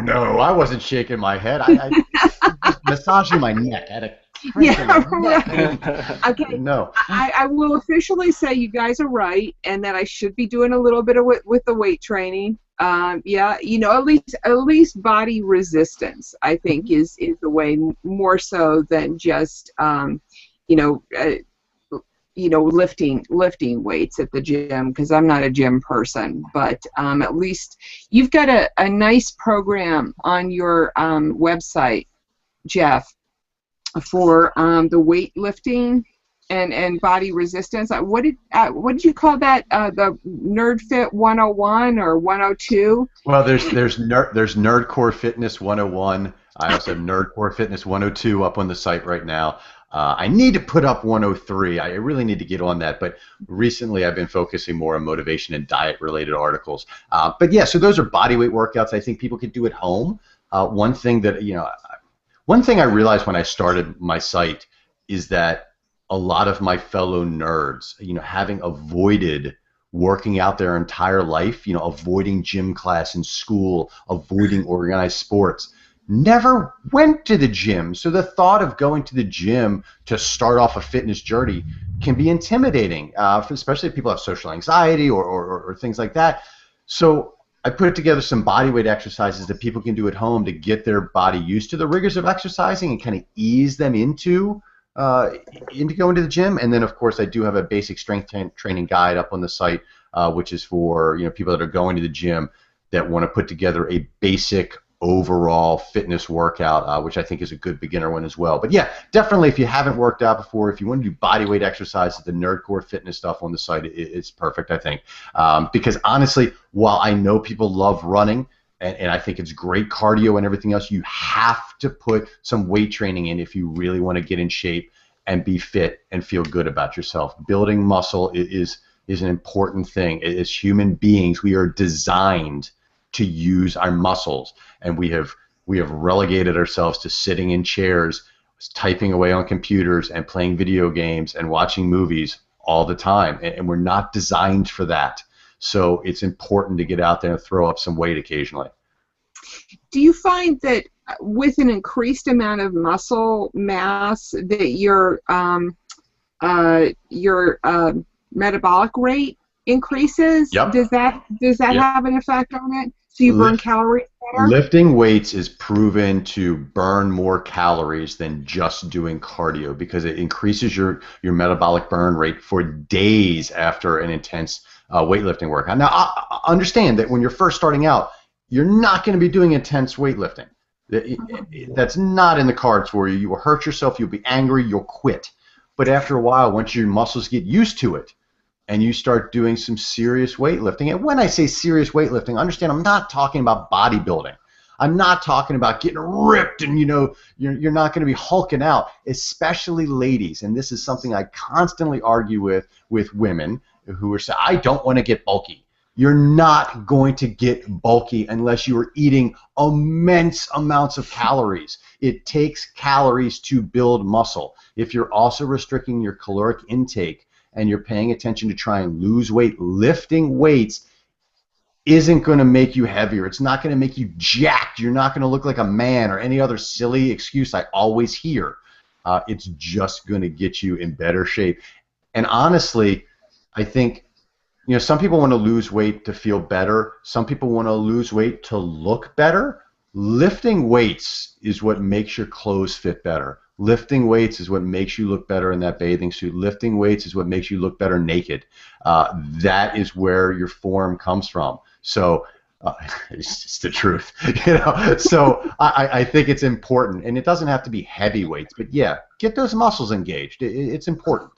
No, I wasn't shaking my head. I just massaging my neck. I had a right. Okay. No. I will officially say you guys are right, and that I should be doing a little bit of with the weight training. At least body resistance, I think, is the way, more so than just lifting weights at the gym, because I'm not a gym person. But at least you've got a nice program on your website, Jeff, for the weightlifting and body resistance. What did you call that? The Nerd Fit 101 or 102? Well, there's Nerdcore Fitness 101. I also have Nerdcore Fitness 102 up on the site right now. I need to put up 103. I really need to get on that. But recently, I've been focusing more on motivation and diet-related articles. But yeah, so those are bodyweight workouts I think people could do at home. One thing I realized when I started my site is that a lot of my fellow nerds, having avoided working out their entire life, avoiding gym class in school, avoiding organized sports, never went to the gym. So the thought of going to the gym to start off a fitness journey can be intimidating, especially if people have social anxiety or things like that. So I put together some bodyweight exercises that people can do at home to get their body used to the rigors of exercising and kind of ease them into into going to the gym. And then, of course, I do have a basic strength training guide up on the site, which is for people that are going to the gym that want to put together a basic overall fitness workout, which I think is a good beginner one as well. But yeah, definitely if you haven't worked out before, if you want to do bodyweight exercises, the Nerdcore fitness stuff on the site is perfect, I think. Because honestly, while I know people love running, and I think it's great cardio and everything else, you have to put some weight training in if you really want to get in shape and be fit and feel good about yourself. Building muscle is an important thing. As human beings, we are designed to use our muscles, and we have relegated ourselves to sitting in chairs, typing away on computers, and playing video games and watching movies all the time, and we're not designed for that. So it's important to get out there and throw up some weight occasionally. Do you find that with an increased amount of muscle mass that your metabolic rate increases? Yep. Does that Yep. have an effect on it? So you burn calories better? Lifting weights is proven to burn more calories than just doing cardio because it increases your metabolic burn rate for days after an intense weightlifting workout. Now, I understand that when you're first starting out, you're not going to be doing intense weightlifting. That's not in the cards for you. You will hurt yourself. You'll be angry. You'll quit. But after a while, once your muscles get used to it, and you start doing some serious weightlifting. And when I say serious weightlifting, understand I'm not talking about bodybuilding. I'm not talking about getting ripped and you're not going to be hulking out, especially ladies. And this is something I constantly argue with women who are saying, I don't want to get bulky. You're not going to get bulky unless you are eating immense amounts of calories. It takes calories to build muscle. If you're also restricting your caloric intake, and you're paying attention to try and lose weight, lifting weights isn't going to make you heavier. It's not going to make you jacked. You're not going to look like a man or any other silly excuse I always hear. It's just going to get you in better shape. And honestly, I think some people want to lose weight to feel better. Some people want to lose weight to look better. Lifting weights is what makes your clothes fit better. Lifting weights is what makes you look better in that bathing suit. Lifting weights is what makes you look better naked. That is where your form comes from. So it's just the truth, So I think it's important, and it doesn't have to be heavy weights, but yeah, get those muscles engaged. It's important.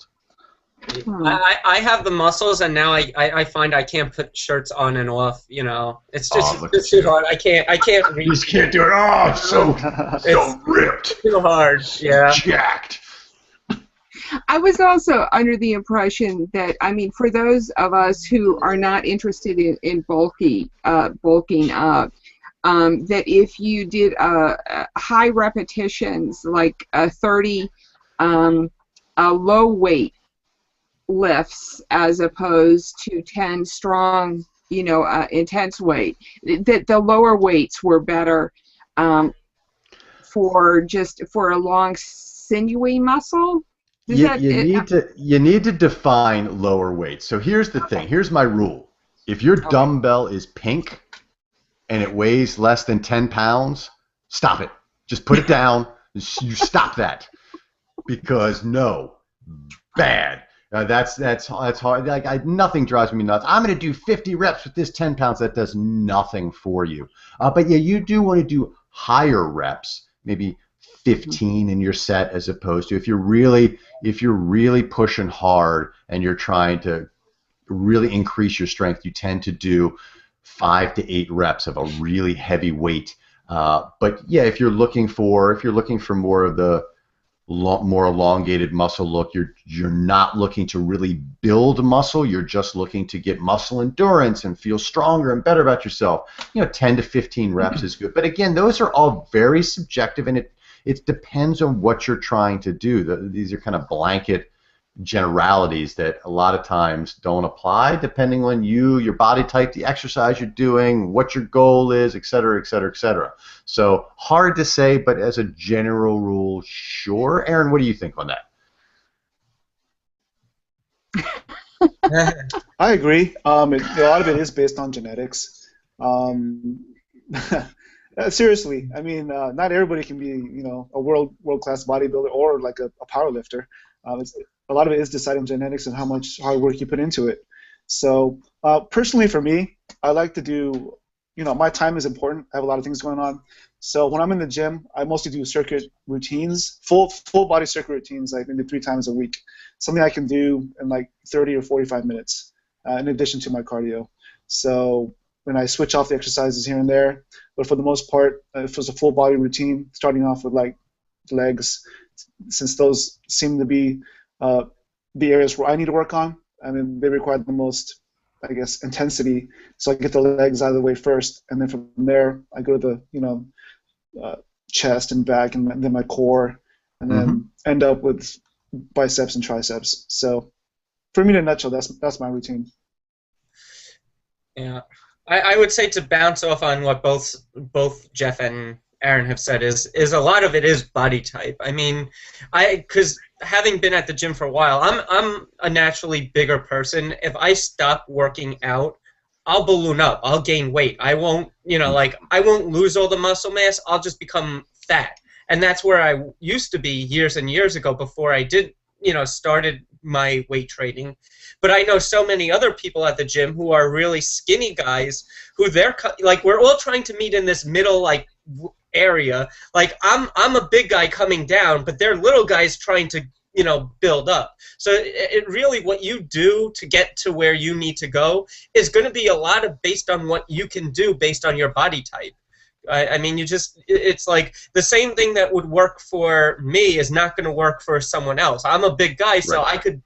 I have the muscles, and now I find I can't put shirts on and off. It's just too hard. I can't reach. You just can't do it. Oh, so ripped. Too hard. Yeah. Jacked. I was also under the impression that, for those of us who are not interested in bulking up, that if you did high repetitions, like 30 low weight lifts as opposed to 10 strong, intense weight, that the lower weights were better for a long sinewy muscle. You need to define lower weights. So here's the thing. Here's my rule. If your dumbbell is pink and it weighs less than 10 pounds, stop it. Just put it down. You stop that. Because bad. That's hard. Nothing drives me nuts. I'm going to do 50 reps with this 10 pounds. That does nothing for you. But yeah, you do want to do higher reps, maybe 15 in your set, as opposed to if you're really pushing hard and you're trying to really increase your strength, you tend to do 5 to 8 reps of a really heavy weight. But yeah, if you're looking for more of the more elongated muscle look, you're not looking to really build muscle, you're just looking to get muscle endurance and feel stronger and better about yourself. 10 to 15 reps is good. But again, those are all very subjective, and it depends on what you're trying to do. These are kind of blanket generalities that a lot of times don't apply depending on your body type, the exercise you're doing, what your goal is, et cetera, et cetera, et cetera. So hard to say, but as a general rule, sure. Aaron, what do you think on that? I agree. A lot of it is based on genetics. Seriously, I mean, not everybody can be, you know, a world-class bodybuilder or like a power lifter. A lot of it is deciding genetics and how much hard work you put into it. So personally for me, I like to do, you know, my time is important. I have a lot of things going on. So when I'm in the gym, I mostly do circuit routines, full body circuit routines, like maybe 3 times a week. Something I can do in like 30 or 45 minutes in addition to my cardio. So when I switch off the exercises here and there, but for the most part, if it's a full body routine, starting off with like legs, since those seem to be the areas where I need to work on. I mean, they require the most, I guess, intensity. So I get the legs out of the way first, and then from there I go to the, you know, chest and back, and then my core, and then end up with biceps and triceps. So for me, in a nutshell, that's my routine. Yeah, I would say, to bounce off on what both Jeff and Aaron have said, is a lot of it is body type. I mean, because having been at the gym for a while, I'm a naturally bigger person. If I stop working out, I'll balloon up. I'll gain weight. I won't, you know, like, I won't lose all the muscle mass. I'll just become fat. And that's where I used to be years and years ago before I did, you know, started my weight training. But I know so many other people at the gym who are really skinny guys who they're like, we're all trying to meet in this middle, like, area. Like, I'm a big guy coming down, but they're little guys trying to, you know, build up. So it really, what you do to get to where you need to go is going to be a lot of based on what you can do based on your body type. I mean, it's like the same thing that would work for me is not going to work for someone else. I'm a big guy, so I could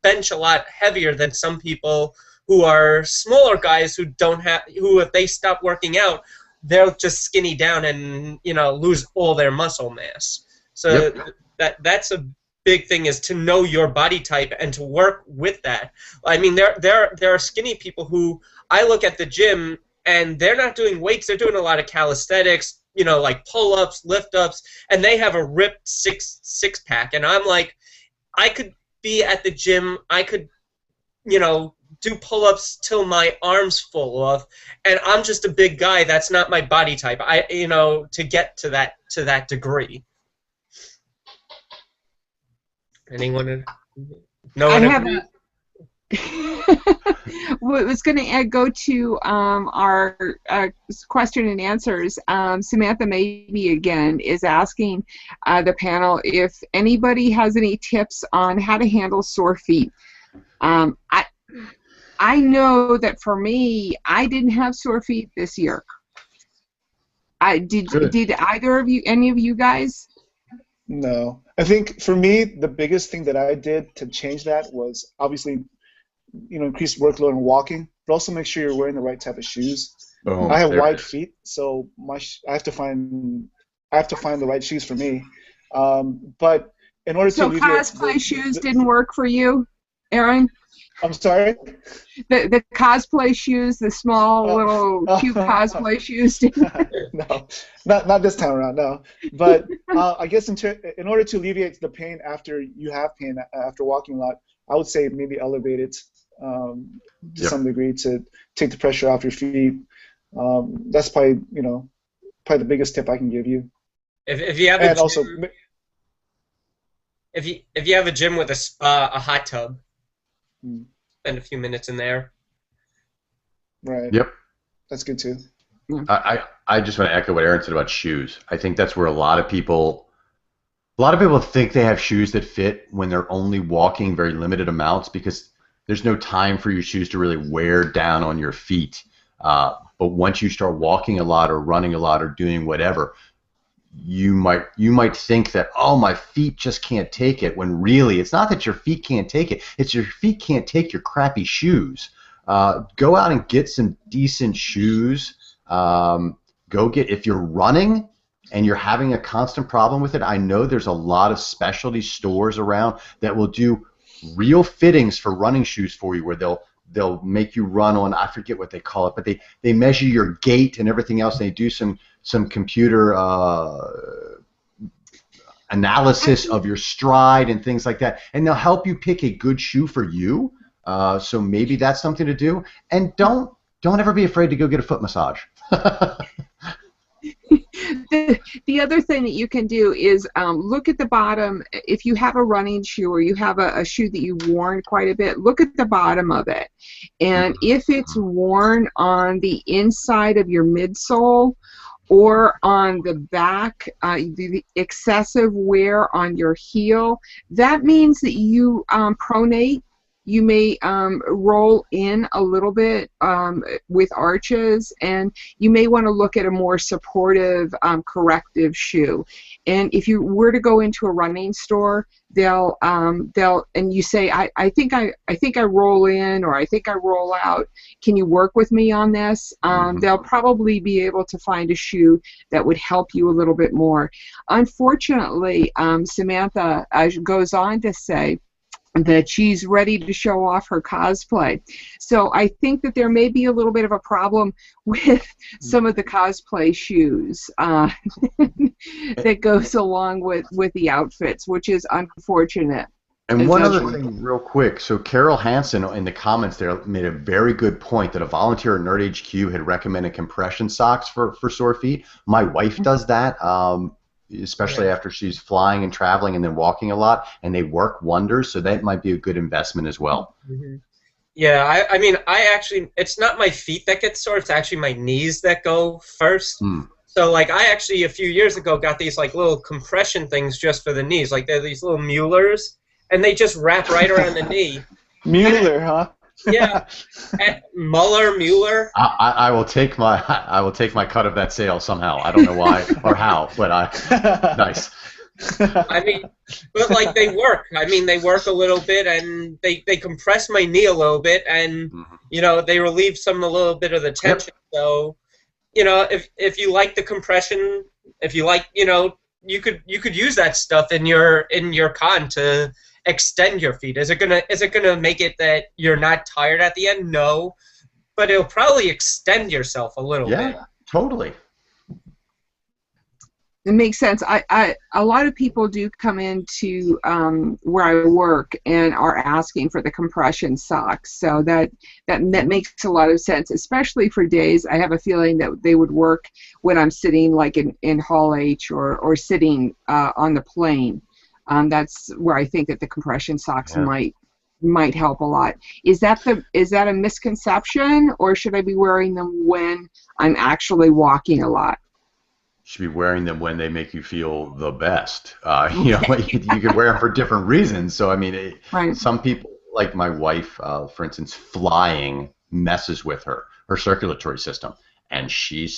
bench a lot heavier than some people who are smaller guys who if they stop working out, they'll just skinny down and, you know, lose all their muscle mass. So that's a big thing, is to know your body type and to work with that. I mean, there are skinny people who I look at the gym and they're not doing weights, they're doing a lot of calisthenics, you know, like pull-ups, lift-ups, and they have a ripped six-pack. And I'm like, I could be at the gym, I could, you know, do pull-ups till my arms fall off, and I'm just a big guy. That's not my body type. You know, to get to that degree. Anyone? No one. I have a. Well, it was going to go to our question and answers. Samantha maybe again is asking the panel if anybody has any tips on how to handle sore feet. I know that for me, I didn't have sore feet this year. Did either of you, any of you guys? No. I think for me, the biggest thing that I did to change that was obviously, you know, increase workload and walking, but also make sure you're wearing the right type of shoes. I have wide feet, so I have to find the right shoes for me. But in order to cosplay shoes didn't work for you, Aaron? I'm sorry? The cosplay shoes, the small little cute cosplay shoes. No, not this time around. No, but I guess in order to alleviate the pain after you have pain after walking a lot, I would say maybe elevate it to some degree to take the pressure off your feet. That's probably the biggest tip I can give you. If you have a gym, if you have a gym with a hot tub. Spend a few minutes in there. Right. Yep. That's good too. I just want to echo what Aaron said about shoes. I think that's where a lot of people think they have shoes that fit when they're only walking very limited amounts, because there's no time for your shoes to really wear down on your feet. But once you start walking a lot or running a lot or doing whatever, you might think that, oh, my feet just can't take it, when really it's not that your feet can't take it, it's your feet can't take your crappy shoes. Go out and get some decent shoes. If you're running and you're having a constant problem with it, I know there's a lot of specialty stores around that will do real fittings for running shoes for you, where they'll make you run on, I forget what they call it, but they measure your gait and everything else. They do some computer analysis of your stride and things like that, and they'll help you pick a good shoe for you. So maybe that's something to do. And don't ever be afraid to go get a foot massage. The other thing that you can do is look at the bottom. If you have a running shoe or you have a shoe that you've worn quite a bit, look at the bottom of it. And if it's worn on the inside of your midsole or on the back, the excessive wear on your heel, that means that you pronate. You may roll in a little bit with arches, and you may want to look at a more supportive, corrective shoe. And if you were to go into a running store, they'll and you say, I think I roll in, or I think I roll out. Can you work with me on this? They'll probably be able to find a shoe that would help you a little bit more. Unfortunately, Samantha goes on to say that she's ready to show off her cosplay. So I think that there may be a little bit of a problem with some of the cosplay shoes that goes along with the outfits, which is unfortunate. And one other thing real quick. So Carol Hansen in the comments there made a very good point that a volunteer at Nerd HQ had recommended compression socks for sore feet. My wife does that. Especially after she's flying and traveling and then walking a lot, and they work wonders, so that might be a good investment as well. Yeah, I mean, it's not my feet that get sore, it's actually my knees that go first. So, like, I actually, a few years ago, got these, like, little compression things just for the knees. Like, they're these little Muellers, and they just wrap right around the knee. Mueller, huh? Yeah, Mueller. I will take my cut of that sale somehow. I don't know why or how, but nice. I mean, but like they work. I mean, they work a little bit, and they compress my knee a little bit, and you know, they relieve a little bit of the tension. Yep. So, you know, if you like the compression, if you like, you know, you could use that stuff in your con to extend your feet. Is it gonna make it that you're not tired at the end? No, but it'll probably extend yourself a little bit. Yeah, totally. It makes sense. A lot of people do come into where I work and are asking for the compression socks, so that makes a lot of sense, especially for days. I have a feeling that they would work when I'm sitting like in Hall H or sitting on the plane. That's where I think that the compression socks might help a lot. Is that a misconception, or should I be wearing them when I'm actually walking a lot? Should be wearing them when they make you feel the best. You know, you can wear them for different reasons. So I mean, some people, like my wife, for instance, flying messes with her circulatory system, and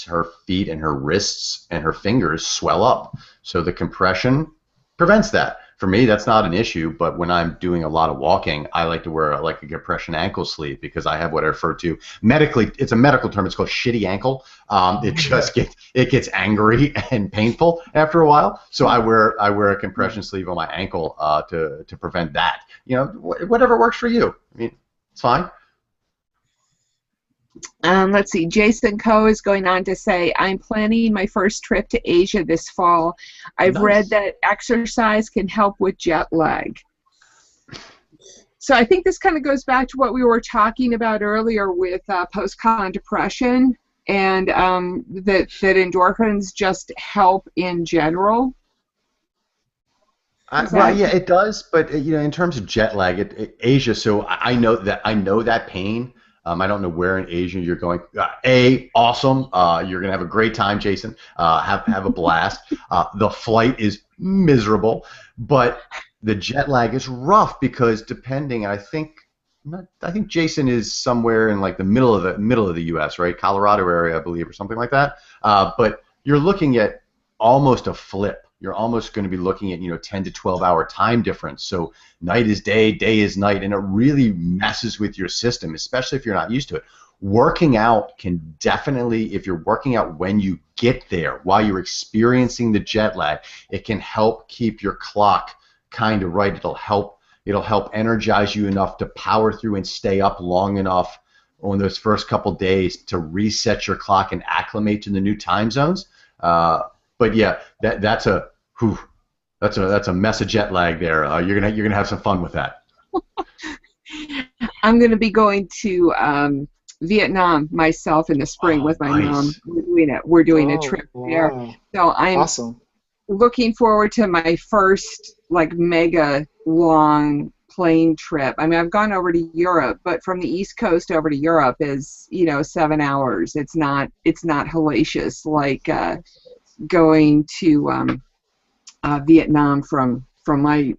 her feet and her wrists and her fingers swell up. So the compression prevents that. For me, that's not an issue, but when I'm doing a lot of walking, I like to wear like a compression ankle sleeve because I have what I refer to medically. It's a medical term. It's called shitty ankle. It gets angry and painful after a while. So I wear a compression sleeve on my ankle to prevent that. You know, whatever works for you. I mean, it's fine. Let's see. Jason Coe is going on to say, I'm planning my first trip to Asia this fall. I've read that exercise can help with jet lag. So I think this kind of goes back to what we were talking about earlier with post-con depression, and that endorphins just help in general. Well, yeah, it does. But you know, in terms of jet lag, Asia. So I know that pain. I don't know where in Asia you're going. Awesome. You're gonna have a great time, Jason. Have a blast. The flight is miserable, but the jet lag is rough because depending, I think Jason is somewhere in like the middle of the U.S., right? Colorado area, I believe, or something like that. But you're looking at almost a flip. You're almost going to be looking at 10 to 12 hour time difference. So night is day, day is night, and it really messes with your system, especially if you're not used to it. Working out can definitely, if you're working out when you get there, while you're experiencing the jet lag, it can help keep your clock kind of right. It'll help energize you enough to power through and stay up long enough on those first couple days to reset your clock and acclimate to the new time zones. But yeah, that's a mess of jet lag there. You're gonna have some fun with that. I'm gonna be going to Vietnam myself in the spring with my mom. We're doing a trip there. Wow. So I'm Awesome. looking forward to my first like mega long plane trip. I mean, I've gone over to Europe, but from the East Coast over to Europe is 7 hours. It's not hellacious like going to Vietnam from my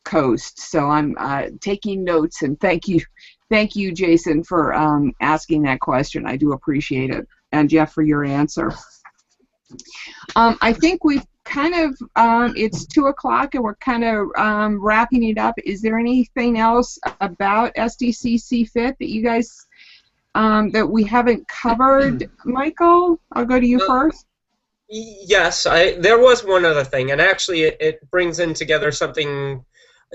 coast. So I'm taking notes, and thank you, Jason, for asking that question. I do appreciate it, and Jeff for your answer. I think we've kind of it's 2:00 and we're kind of wrapping it up. Is there anything else about SDCC Fit that you guys that we haven't covered? Michael, I'll go to you first. Yes, there was one other thing, and actually it brings in together something.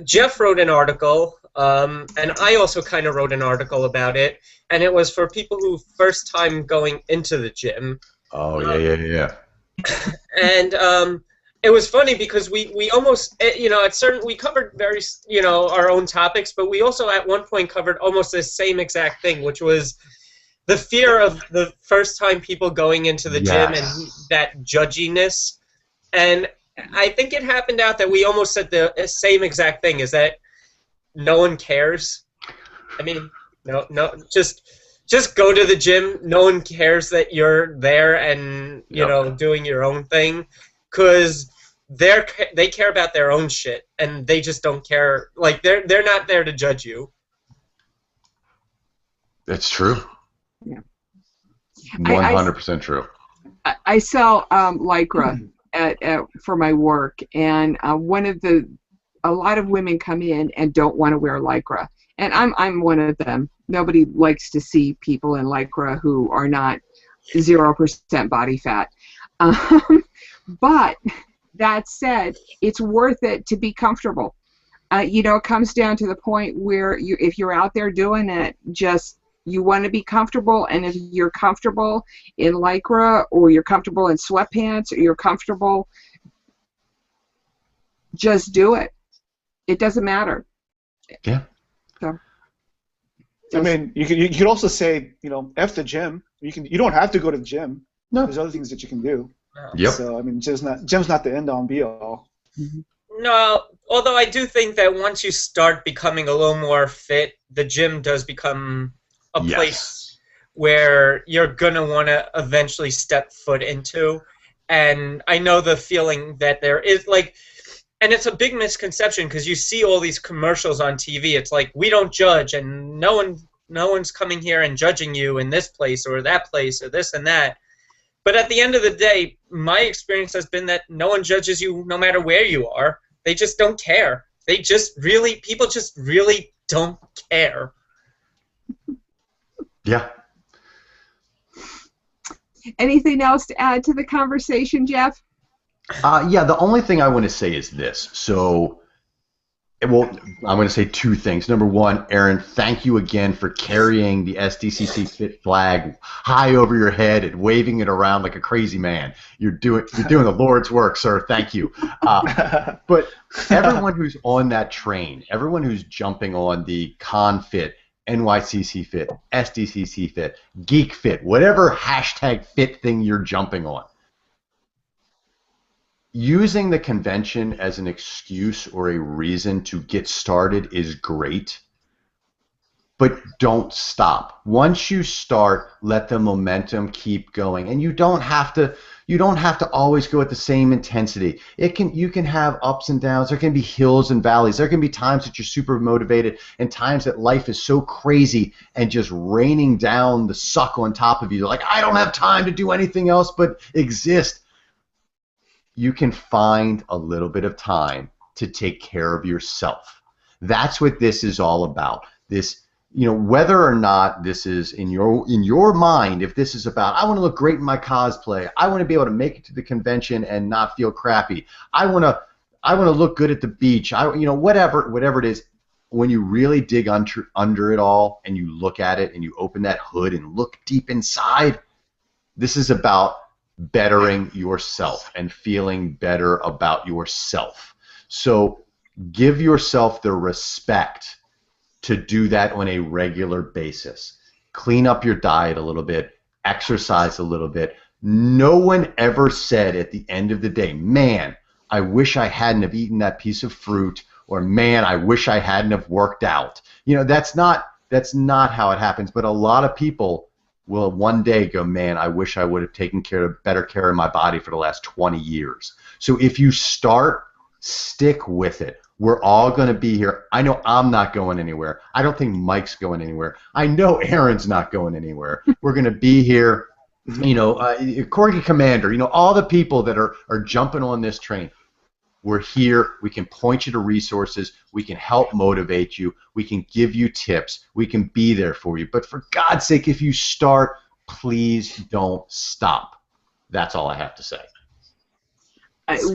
Jeff wrote an article, and I also kind of wrote an article about it, and it was for people who first time going into the gym. Oh, yeah. And it was funny because we almost, we covered very, our own topics, but we also at one point covered almost the same exact thing, which was the fear of the first time people going into the gym and that judginess. And I think it happened out that we almost said the same exact thing, is that no one cares. I mean, no, just go to the gym. No one cares that you're there and doing your own thing, because they care about their own shit and they just don't care. Like they're not there to judge you. That's true. Yeah. 100% true. I sell Lycra for my work, and a lot of women come in and don't want to wear Lycra, and I'm one of them. Nobody likes to see people in Lycra who are not 0% body fat. But that said, it's worth it to be comfortable. It comes down to the point where if you're out there doing it, you want to be comfortable, and if you're comfortable in Lycra, or you're comfortable in sweatpants, or you're comfortable, just do it. It doesn't matter. Yeah. So, I mean, you could also say, F the gym. You don't have to go to the gym. No. There's other things that you can do. Yep. So I mean, gym's not the end all and be all. Mm-hmm. No, although I do think that once you start becoming a little more fit, the gym does become a place where you're gonna want to eventually step foot into. And I know the feeling that there is, like, and it's a big misconception because you see all these commercials on TV. It's like, we don't judge, and no one's coming here and judging you in this place or that place or this and that. But at the end of the day, my experience has been that no one judges you no matter where you are. They just don't care. People just really don't care. Yeah. Anything else to add to the conversation, Jeff? Yeah, the only thing I want to say is this. So, well, I'm going to say two things. Number one, Aaron, thank you again for carrying the SDCC Fit flag high over your head and waving it around like a crazy man. You're doing the Lord's work, sir. Thank you. But everyone who's on that train, everyone who's jumping on the Con Fit, NYCC Fit, SDCC Fit, Geek Fit, whatever hashtag fit thing you're jumping on, using the convention as an excuse or a reason to get started is great, but don't stop. Once you start, let the momentum keep going, and you don't have to always go at the same intensity. You can have ups and downs. There can be hills and valleys. There can be times that you're super motivated and times that life is so crazy and just raining down the suck on top of you. Like, I don't have time to do anything else but exist. You can find a little bit of time to take care of yourself. That's what this is all about. This, whether or not this is in your mind, if this is about, I want to look great in my cosplay, I want to be able to make it to the convention and not feel crappy, I want to look good at the beach, whatever it is, when you really dig under it all and you look at it and you open that hood and look deep inside, this is about bettering yourself and feeling better about yourself. So give yourself the respect to do that on a regular basis. clean up your diet a little bit, exercise a little bit. No one ever said at the end of the day, man, I wish I hadn't have eaten that piece of fruit, or man, I wish I hadn't have worked out. You know, that's not how it happens. But a lot of people will one day go, man, I wish I would have taken better care of my body for the last 20 years. So if you start, stick with it. We're all going to be here. I know I'm not going anywhere. I don't think Mike's going anywhere. I know Aaron's not going anywhere. We're going to be here. You know, Corgi Commander, you know, all the people that are jumping on this train. We're here. We can point you to resources. We can help motivate you. We can give you tips. We can be there for you. But for God's sake, if you start, please don't stop. That's all I have to say.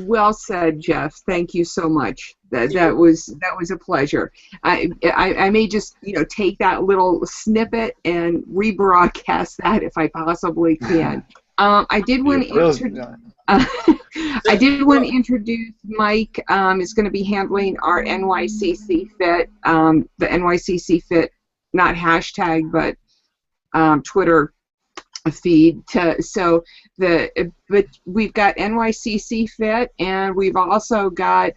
Well said, Jeff. Thank you so much. That was a pleasure. I may just take that little snippet and rebroadcast that if I possibly can. I did want to introduce Mike. Is going to be handling our NYCC Fit, the NYCC Fit, not hashtag but Twitter feed. But we've got NYCC Fit, and we've also got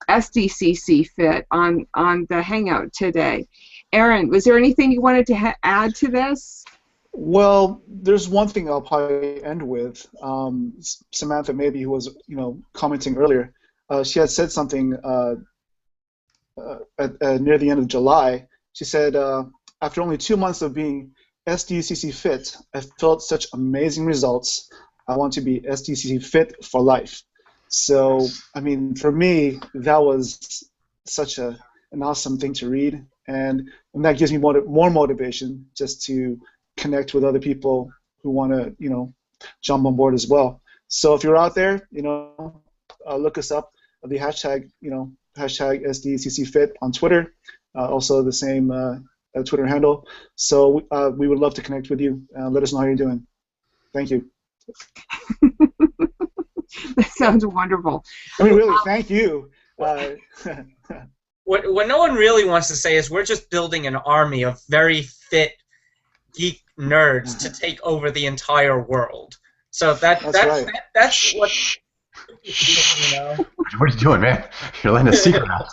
SDCC Fit on the Hangout today. Aaron, was there anything you wanted to add to this? Well, there's one thing I'll probably end with. Samantha, maybe, who was commenting earlier, she had said something near the end of July. She said, after only 2 months of being SDCC Fit, I felt such amazing results. I want to be SDCC Fit for life. So, I mean, for me, that was such an awesome thing to read, and that gives me more motivation just to connect with other people who want to, jump on board as well. So if you're out there, look us up. The hashtag, hashtag SDCC Fit on Twitter. Also the same Twitter handle. So we would love to connect with you. Let us know how you're doing. Thank you. That sounds wonderful. I mean, really, thank you. What no one really wants to say is we're just building an army of very fit geek nerds to take over the entire world. So that's right. That's what. What are you doing, man? You're letting a secret out.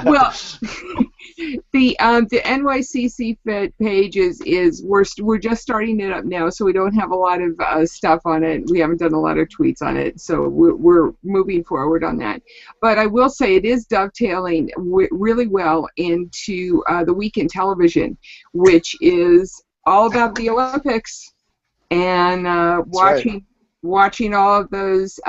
Well, the NYCC Fit page is we're just starting it up now, so we don't have a lot of stuff on it. We haven't done a lot of tweets on it, so we're moving forward on that. But I will say it is dovetailing really well into the week in television, which is all about the Olympics and watching all of those.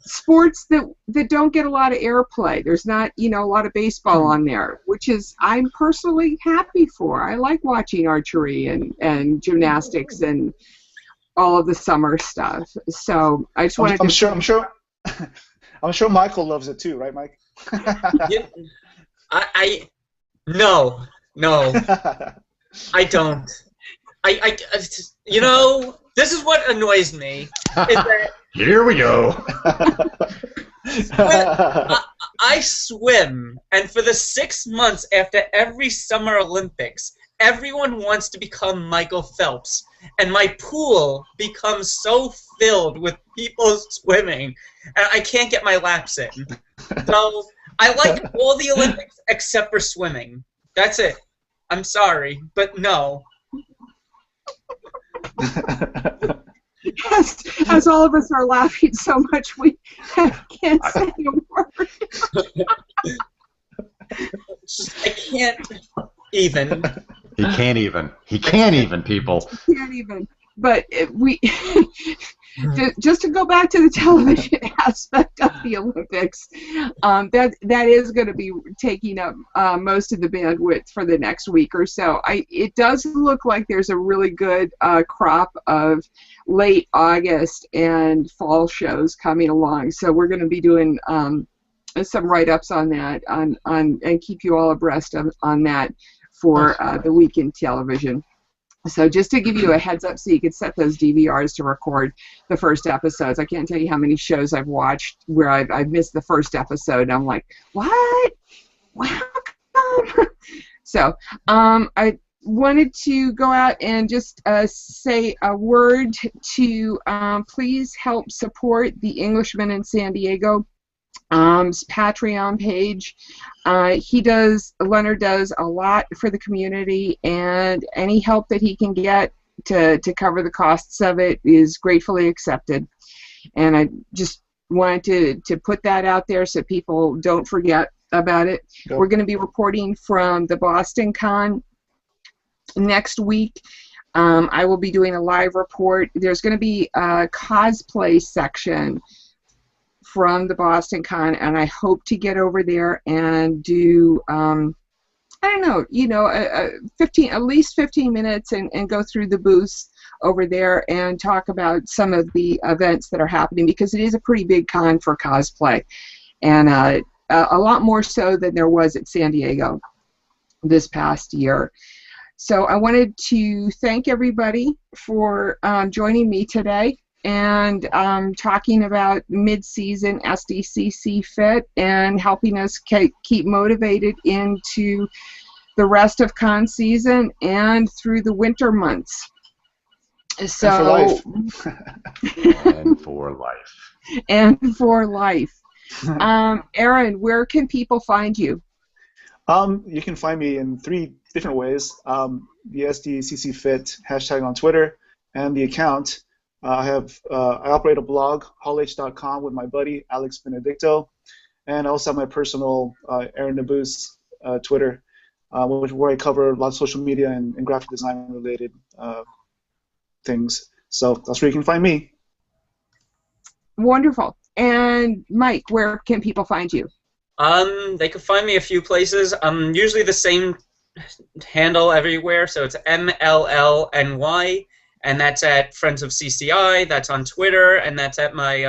Sports that don't get a lot of airplay. There's not, a lot of baseball on there, which is I'm personally happy for. I like watching archery and gymnastics and all of the summer stuff. So I just wanted to. I'm sure Michael loves it too, right, Mike? Yeah, no, I don't. This is what annoys me. Is that here we go. I swim, and for the 6 months after every Summer Olympics, everyone wants to become Michael Phelps, and my pool becomes so filled with people swimming, and I can't get my laps in. So I like all the Olympics except for swimming. That's it. I'm sorry, but no. As all of us are laughing so much, we can't say a word. I can't even. He can't even. He can't even, people. He can't even. But just to go back to the television aspect of the Olympics, that is going to be taking up most of the bandwidth for the next week or so. It does look like there's a really good crop of late August and fall shows coming along. So we're going to be doing some write-ups on that and keep you all abreast on that for the week in television. So just to give you a heads up so you can set those DVRs to record the first episodes. I can't tell you how many shows I've watched where I've missed the first episode and I'm like, what? How come? So, I wanted to go out and just say a word to please help support the Englishman in San Diego Patreon page. Leonard does a lot for the community, and any help that he can get to cover the costs of it is gratefully accepted. And I just wanted to put that out there so people don't forget about it. Yep. We're going to be reporting from the Boston Con next week. I will be doing a live report. There's going to be a cosplay section from the Boston Con, and I hope to get over there and do I don't know, at least 15 minutes and go through the booths over there and talk about some of the events that are happening, because it is a pretty big con for cosplay, and a lot more so than there was at San Diego this past year. So I wanted to thank everybody for joining me today and talking about mid-season SDCC Fit and helping us keep motivated into the rest of con season and through the winter months. So, and for life. And for life. Aaron, where can people find you? You can find me in 3 different ways. The SDCC Fit hashtag on Twitter and the account. I operate a blog, hallh.com, with my buddy Alex Benedicto, and I also have my personal Aaron Nabus Twitter, where I cover a lot of social media and graphic design related things. So that's where you can find me. Wonderful. And Mike, where can people find you? They can find me a few places. Usually the same handle everywhere, so it's MLLNY, and that's at Friends of CCI. That's on Twitter, and that's at my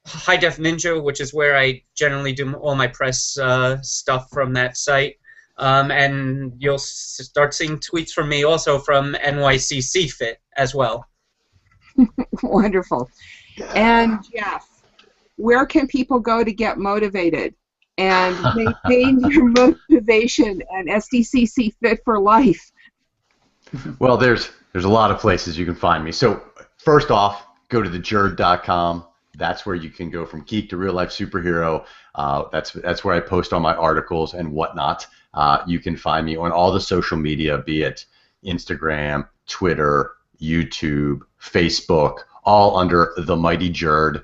High Def Ninja, which is where I generally do all my press stuff from that site. And you'll start seeing tweets from me also from NYCC Fit as well. Wonderful. And Jeff, where can people go to get motivated and maintain your motivation and SDCC Fit for life? Well, there's a lot of places you can find me. So first off, go to thejerd.com. That's where you can go from geek to real life superhero. That's where I post all my articles and whatnot. You can find me on all the social media, be it Instagram, Twitter, YouTube, Facebook, all under the Mighty Jerd.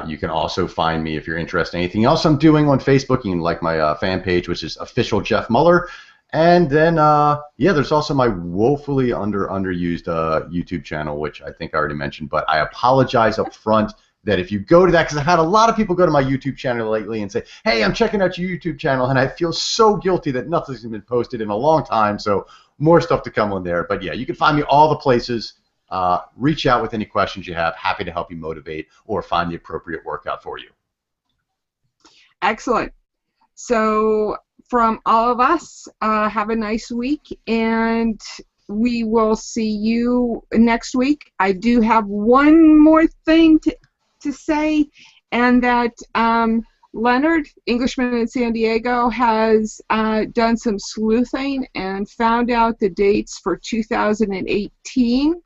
You can also find me if you're interested in anything else I'm doing on Facebook. You can like my fan page, which is Official Jeff Muller. And then, there's also my woefully underused YouTube channel, which I think I already mentioned, but I apologize up front that if you go to that, because I've had a lot of people go to my YouTube channel lately and say, hey, I'm checking out your YouTube channel, and I feel so guilty that nothing's been posted in a long time, so more stuff to come on there. But yeah, you can find me all the places. Reach out with any questions you have. Happy to help you motivate or find the appropriate workout for you. Excellent. So from all of us, have a nice week, and we will see you next week. I do have one more thing to say, and that Leonard, Englishman in San Diego, has done some sleuthing and found out the dates for 2018.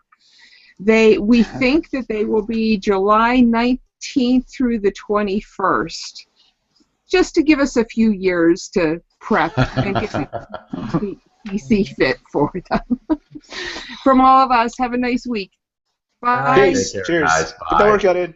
We think that they will be July 19th through the 21st, just to give us a few years to prep and get the PC fit for them. From all of us, have a nice week. Bye. Peace. Cheers. Guys, bye. Get that workout in.